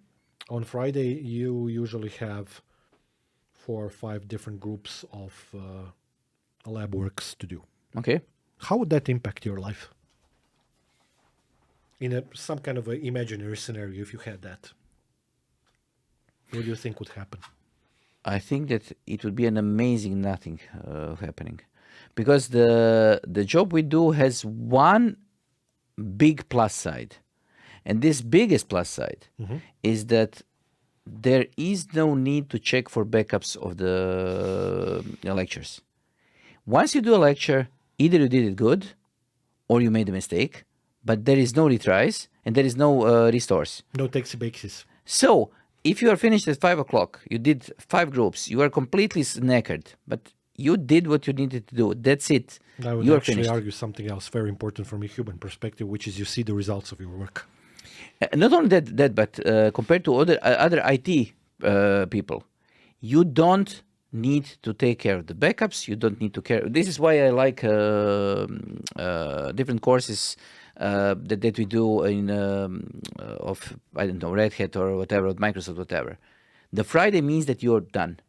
On Friday, you usually have 4 or 5 different groups of lab works to do. Okay. How would that impact your life? In some kind of an imaginary scenario, if you had that, what do you think would happen? I think that it would be an amazing nothing happening, because the job we do has one big plus side, and this biggest plus side is that there is no need to check for backups of the lectures. Once you do a lecture, either you did it good or you made a mistake, but there is no retries and there is no restores. No takesy-bakesies. So if you are finished at 5 o'clock, you did 5 groups, you are completely knackered, but you did what you needed to do. That's it. I would you are actually finished. argue something else very important from a human perspective, which is you see the results of your work. Not only that, but compared to other IT people, you don't need to take care of the backups. You don't need to care. This is why I like different courses that we do in of Red Hat or whatever, Microsoft, whatever. The Friday means that you're done.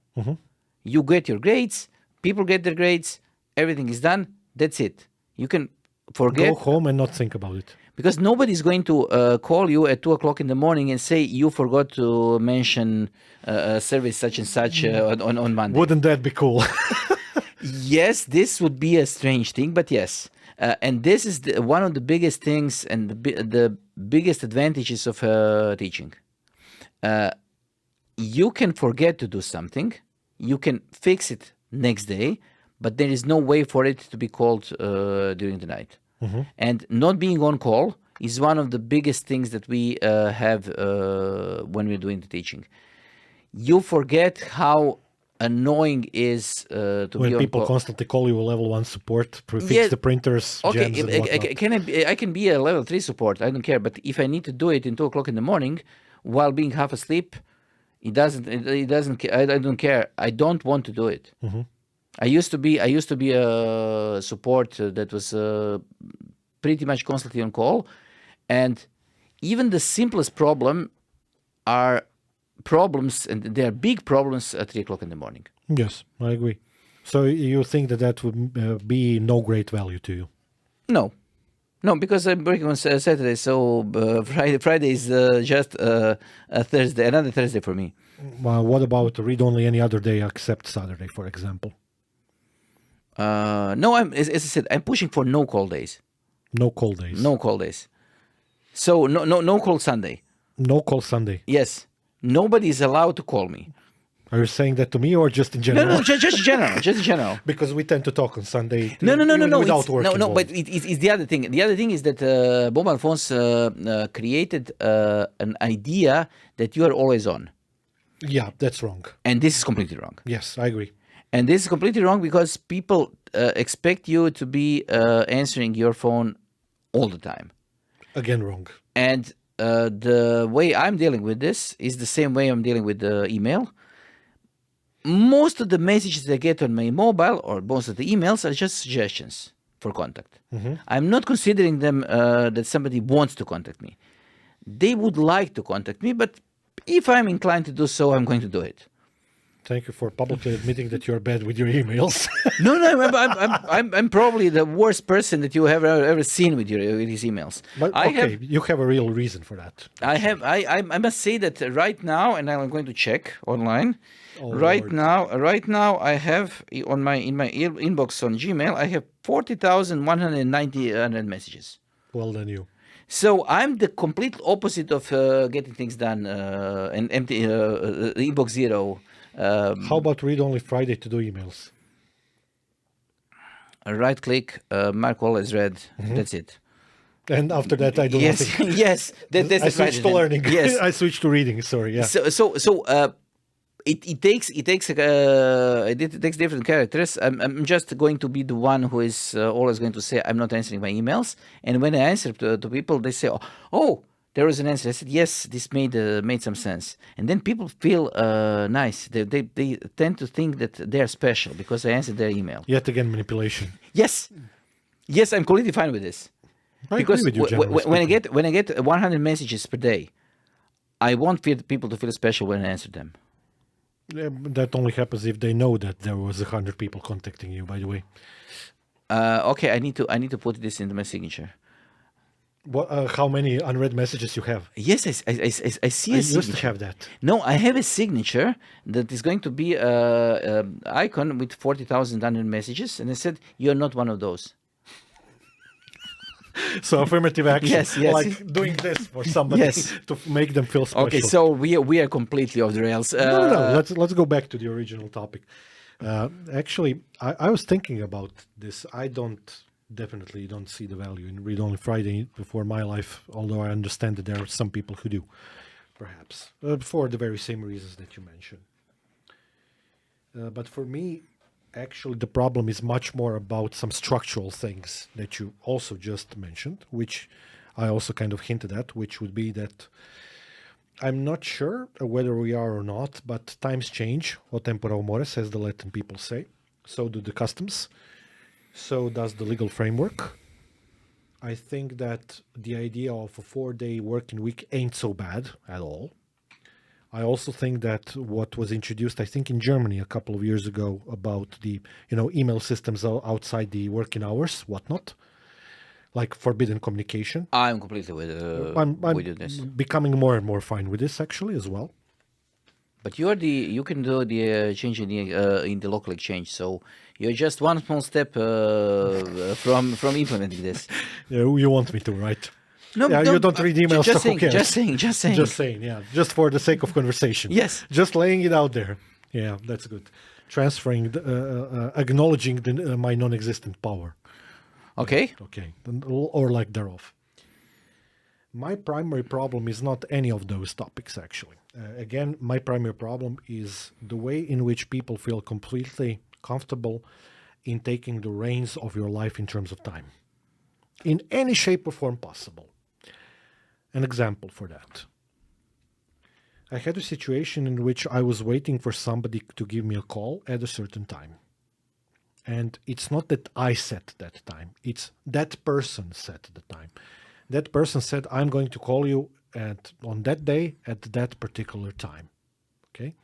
You get your grades. People get their grades. Everything is done. That's it. You can forget. Go home and not think about it. Because nobody's going to call you at 2 o'clock in the morning and say you forgot to mention service such and such on Monday. Wouldn't that be cool? Yes, this would be a strange thing, but yes. And this is one of the biggest things and the biggest advantages of teaching. You can forget to do something. You can fix it next day, but there is no way for it to be called during the night. And not being on call is one of the biggest things that we have when we're doing the teaching. You forget how annoying is to when be on people call. constantly call you level 1 support, fix Yeah. the printers, Okay, gems and whatnot. I can be a level 3 support. I don't care. But if I need to do it in 2 o'clock in the morning while being half asleep, it doesn't. I don't care. I don't want to do it. I used to be a support that was pretty much constantly on call, and even the simplest problem are problems, and they are big problems at 3 o'clock in the morning. Yes, I agree. So you think that would be no great value to you? No, because I'm working on Saturday, so Friday is just a Thursday, another Thursday for me. What about read only any other day except Saturday, for example? No, as I said, I'm pushing for no call days. No call days. No call days. So no call Sunday. No call Sunday. Yes, nobody is allowed to call me. Are you saying that to me or just in general? No, just in general, just in general. Because we tend to talk on Sunday. No. Without work involved. But it's the other thing. The other thing is that mobile phones created an idea that you are always on. Yeah, that's wrong. And this is completely wrong. Yes, I agree. And this is completely wrong because people expect you to be answering your phone all the time. Again, wrong. And the way I'm dealing with this is the same way I'm dealing with the email. Most of the messages I get on my mobile or most of the emails are just suggestions for contact. I'm not considering them that somebody wants to contact me. They would like to contact me, but if I'm inclined to do so, I'm going to do it. Thank you for publicly admitting that you're bad with your emails. No, I'm probably the worst person that you have ever seen with his emails. But you have a real reason for that. I must say that right now, and I'm going to check online. Oh, right Lord. now, I have in my inbox on Gmail, I have 40,190 messages. Well done, you. So I'm the complete opposite of getting things done and empty inbox zero. How about read only Friday to do emails? Right click, mark all as read. That's it. And after that, I do nothing. Yes, that's I switched to learning. Yes, I switched to reading. Sorry, yeah. So it takes different characters. I'm just going to be the one who is always going to say I'm not answering my emails. And when I answer to people, they say, "Oh, there was an answer." I said, "Yes, this made some sense." And then people feel nice. They tend to think that they are special because I answered their email. Yet again, manipulation. Yes, I'm completely fine with this. I Because agree with you, when I get 100 messages per day, I want people to feel special when I answer them. That only happens if they know that there was 100 people contacting you. By the way. Okay, I need to put this into my signature. What? How many unread messages you have? Yes, I see a I signature. used to have that. No, I have a signature that is going to be an icon with 40,000 unread messages, and I said you're not one of those. So affirmative action, Yes. like doing this for somebody Yes. to make them feel special. Okay, so we are completely off the rails. No. Let's go back to the original topic. Actually, I was thinking about this. I definitely don't see the value in read only Friday for my life. Although I understand that there are some people who do, perhaps for the very same reasons that you mentioned. But for me, actually, the problem is much more about some structural things that you also just mentioned, which I also kind of hinted at, which would be that I'm not sure whether we are or not, but times change. O tempora mores, as the Latin people say. So do the customs. So does the legal framework. I think that the idea of a 4-day working week ain't so bad at all. I also think that what was introduced, I think in Germany a couple of years ago, about the email systems outside the working hours, whatnot, like forbidden communication. I'm completely with you this. Becoming more and more fine with this actually as well. But you can do the change in the local exchange. So you're just one small step from implementing this. Yeah, you want me to, right? No, Yeah, you don't read emails, just so who saying, cares? just saying. Just saying, yeah. Just for the sake of conversation. Yes. Just laying it out there. Yeah, that's good. Transferring, acknowledging my non-existent power. Okay. Okay, or lack thereof. My primary problem is not any of those topics, actually. Again, my primary problem is the way in which people feel completely comfortable in taking the reins of your life in terms of time, in any shape or form possible. An example for that. I had a situation in which I was waiting for somebody to give me a call at a certain time. And it's not that I set that time, it's that person set the time. That person said, I'm going to call you on that day at that particular time. Okay?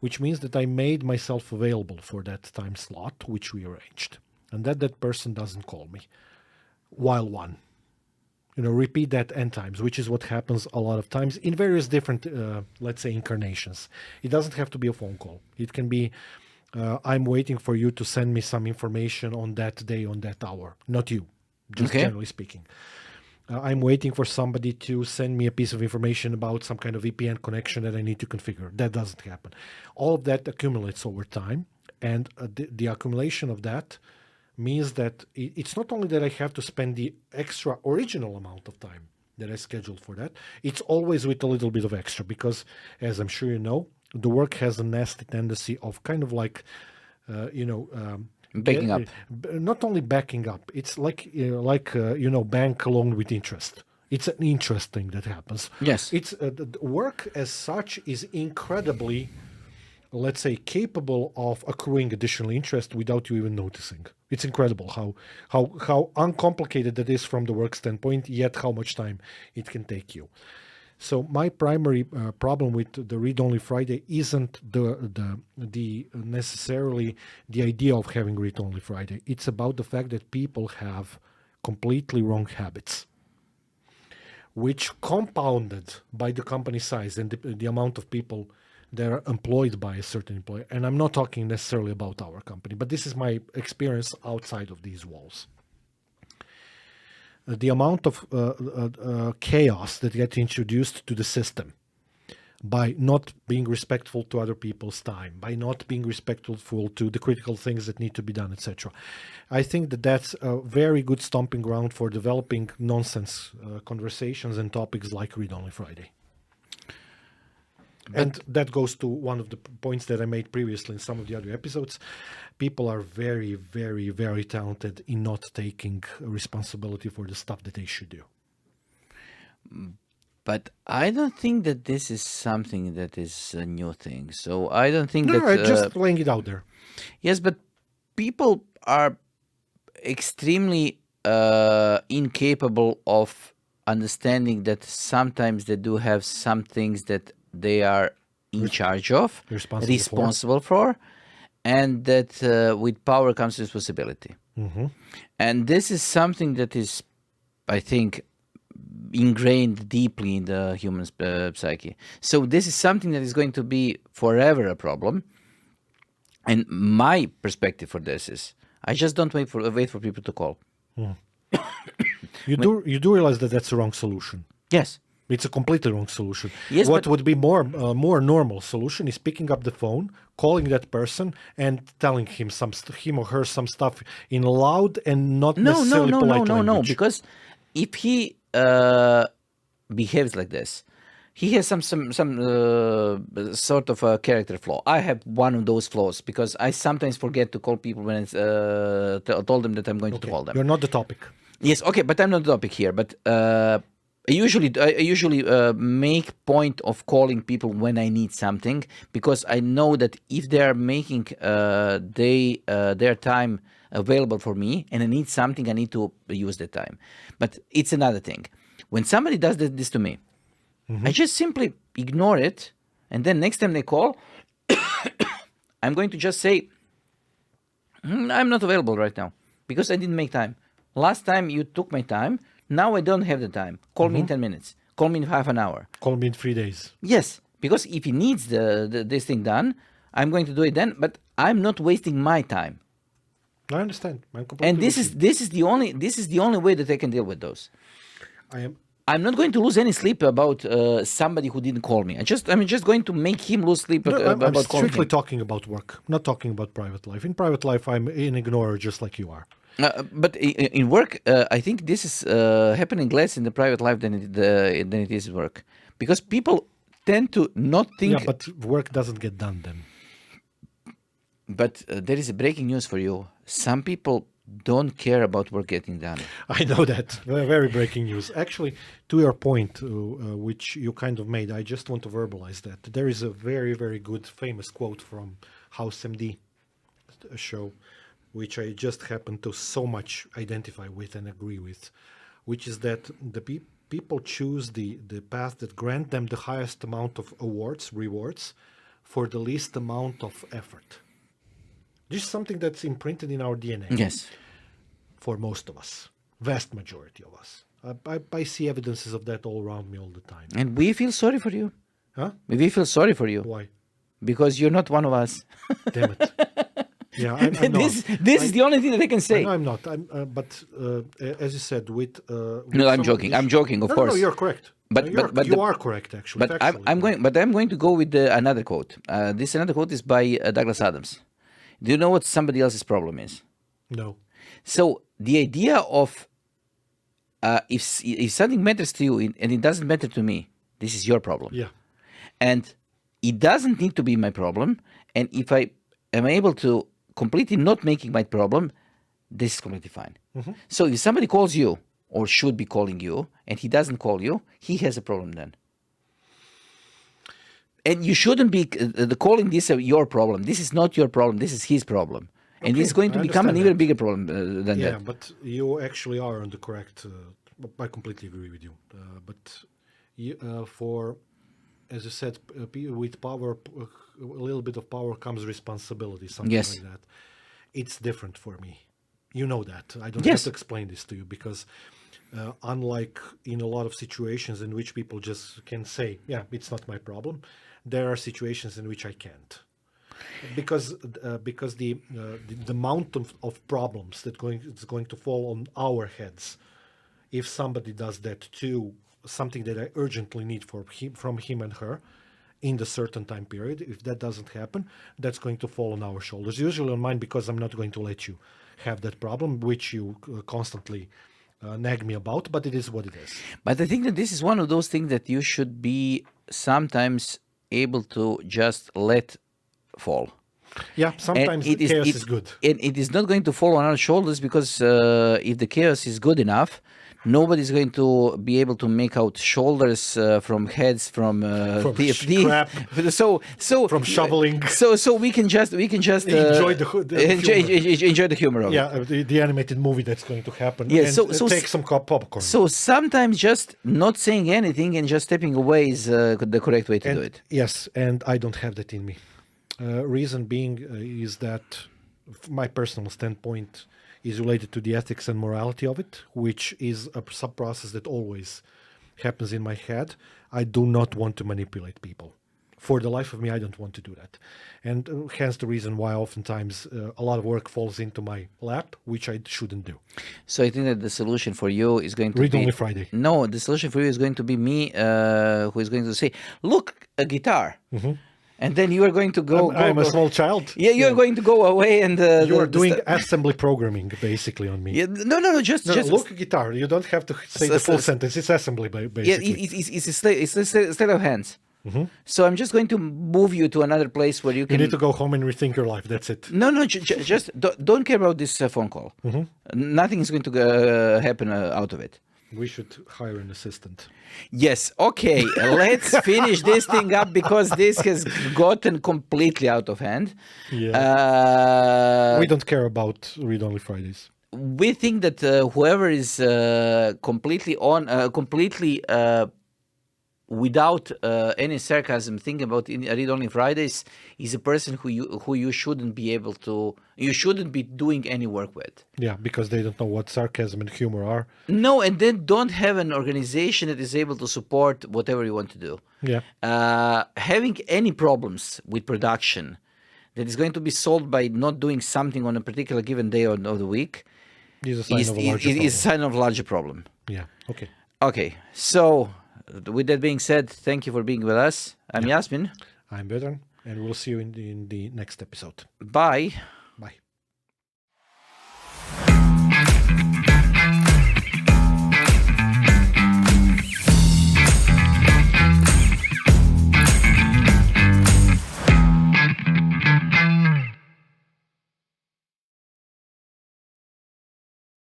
Which means that I made myself available for that time slot, which we arranged. And that person doesn't call me while one. Repeat that n times, which is what happens a lot of times in various different, let's say, incarnations. It doesn't have to be a phone call. It can be, I'm waiting for you to send me some information on that day, on that hour. Not you, just generally speaking. I'm waiting for somebody to send me a piece of information about some kind of VPN connection that I need to configure. That doesn't happen. All of that accumulates over time, and the accumulation of that means that it's not only that I have to spend the extra original amount of time that I scheduled for that, it's always with a little bit of extra because, as I'm sure you know, the work has a nasty tendency of kind of like, backing up. Not only backing up, it's like bank loan with interest. It's an interest thing that happens. Yes. It's the work as such is incredibly, let's say, capable of accruing additional interest without you even noticing. It's incredible how uncomplicated that is from the work standpoint, yet how much time it can take you. So my primary problem with the Read-Only Friday isn't the necessarily the idea of having Read-Only Friday. It's about the fact that people have completely wrong habits, which compounded by the company size and the amount of people that are employed by a certain employer. And I'm not talking necessarily about our company, but this is my experience outside of these walls. The amount of chaos that gets introduced to the system by not being respectful to other people's time, by not being respectful to the critical things that need to be done, etc. I think that that's a very good stomping ground for developing nonsense conversations and topics like Read-Only Friday. And that goes to one of the points that I made previously in some of the other episodes. People are very, very, very talented in not taking responsibility for the stuff that they should do. But I don't think that this is something that is a new thing. So I don't think No, that... just laying it out there. Yes, but people are extremely incapable of understanding that sometimes they do have some things that they are in charge of, responsible for, and that with power comes responsibility. Mm-hmm. And this is something that is, I think, ingrained deeply in the human psyche. So this is something that is going to be forever a problem. And my perspective for this is, I just don't wait for people to call. Mm. You do realize that that's the wrong solution. Yes. It's a completely wrong solution. Yes, what would be more normal solution is picking up the phone, calling that person, and telling him or her some stuff in loud and not necessarily polite language. No. Because if he behaves like this, he has some sort of a character flaw. I have one of those flaws because I sometimes forget to call people when it's told them that I'm going to call them. You're not the topic. Yes, okay, but I'm not the topic here. But I usually make point of calling people when I need something, because I know that if they are making their time available for me and I need something, I need to use that time. But it's another thing. When somebody does this to me, mm-hmm. I just simply ignore it, and then next time they call, I'm going to just say, I'm not available right now because I didn't make time. Last time you took my time. Now I don't have the time. Call me in 10 minutes. Call me in half an hour. Call me in 3 days. Yes, because if he needs this thing done, I'm going to do it then. But I'm not wasting my time. I understand. I'm completely And with you. this is the only way that I can deal with those. I'm not going to lose any sleep about somebody who didn't call me. I'm just going to make him lose sleep I'm about calling strictly him. talking about work, not talking about private life. In private life, I'm an ignorer just like you are. But in work, I think this is happening less in the private life than it is work, because people tend to not think. Yeah, but work doesn't get done then. But there is a breaking news for you. Some people don't care about work getting done. I know that. Very breaking news. Actually, to your point, which you kind of made, I just want to verbalize that. There is a very, very good, famous quote from House MD show, which I just happen to so much identify with and agree with, which is that the people choose the path that grant them the highest amount of rewards, for the least amount of effort. This is something that's imprinted in our DNA. Yes. For most of us, vast majority of us. I see evidences of that all around me all the time. And we feel sorry for you. Huh? We feel sorry for you. Why? Because you're not one of us. Damn it. Yeah, I'm not. This is the only thing that I can say. I'm not. But as you said, with no, I'm joking. I'm joking, of course. No, you're correct. But you are correct, actually. But I'm going to go with another quote. This another quote is by Douglas Adams. Do you know what somebody else's problem is? No. So the idea of if something matters to you and it doesn't matter to me, this is your problem. Yeah. And it doesn't need to be my problem. And if I am able to completely not making my problem, this is completely fine. Mm-hmm. So if somebody calls you or should be calling you and he doesn't call you, he has a problem then. And you shouldn't be calling this your problem. This is not your problem. This is his problem. And it's going to become an even bigger problem than that. Yeah, but you actually are on the correct. I completely agree with you. As you said, with power, a little bit of power comes responsibility, something like that. It's different for me. You know that. I don't have to explain this to you because unlike in a lot of situations in which people just can say, yeah, it's not my problem, there are situations in which I can't. Because the amount of problems is going to fall on our heads if somebody does that too, something that I urgently need from him and her in the certain time period. If that doesn't happen, that's going to fall on our shoulders. Usually on mine, because I'm not going to let you have that problem, which you constantly nag me about, but it is what it is. But I think that this is one of those things that you should be sometimes able to just let fall. Yeah, sometimes chaos is good. And it is not going to fall on our shoulders because if the chaos is good enough, nobody's going to be able to make out shoulders from heads from TFD. Scrap, from shoveling. So we can just enjoy the humor of it. The animated movie that's going to happen. Yeah, and take some popcorn. So sometimes just not saying anything and just stepping away is the correct way to do it. Yes, and I don't have that in me. Reason being is that my personal standpoint is related to the ethics and morality of it, which is a sub-process that always happens in my head. I do not want to manipulate people. For the life of me, I don't want to do that. And hence the reason why oftentimes a lot of work falls into my lap, which I shouldn't do. So I think that the solution for you is going to be... Read only Friday. No, the solution for you is going to be me, who is going to say, look, a guitar. Mm-hmm. And then you are going to go... I'm a small child. Yeah, you're going to go away and... you are doing assembly programming, basically, on me. Yeah, no, just... Look, guitar. You don't have to say the full sentence. It's assembly, basically. Yeah, it's a state of hands. Mm-hmm. So I'm just going to move you to another place where you can... You need to go home and rethink your life. That's it. No, just don't care about this phone call. Mm-hmm. Nothing is going to happen out of it. We should hire an assistant. Yes. Okay. Let's finish this thing up because this has gotten completely out of hand. Yeah. We don't care about Read Only Fridays. We think that whoever is completely without any sarcasm, thinking about Read Only Fridays is a person who you shouldn't be able to, you shouldn't be doing any work with. Yeah, because they don't know what sarcasm and humor are. No, and then don't have an organization that is able to support whatever you want to do. Yeah. Having any problems with production that is going to be solved by not doing something on a particular given day of the week Is a sign of a larger problem. is a sign of a larger problem. Yeah. Okay. Okay, so with that being said, thank you for being with us. I'm Yasmin. I'm Vedran, and we'll see you in the next episode. Bye.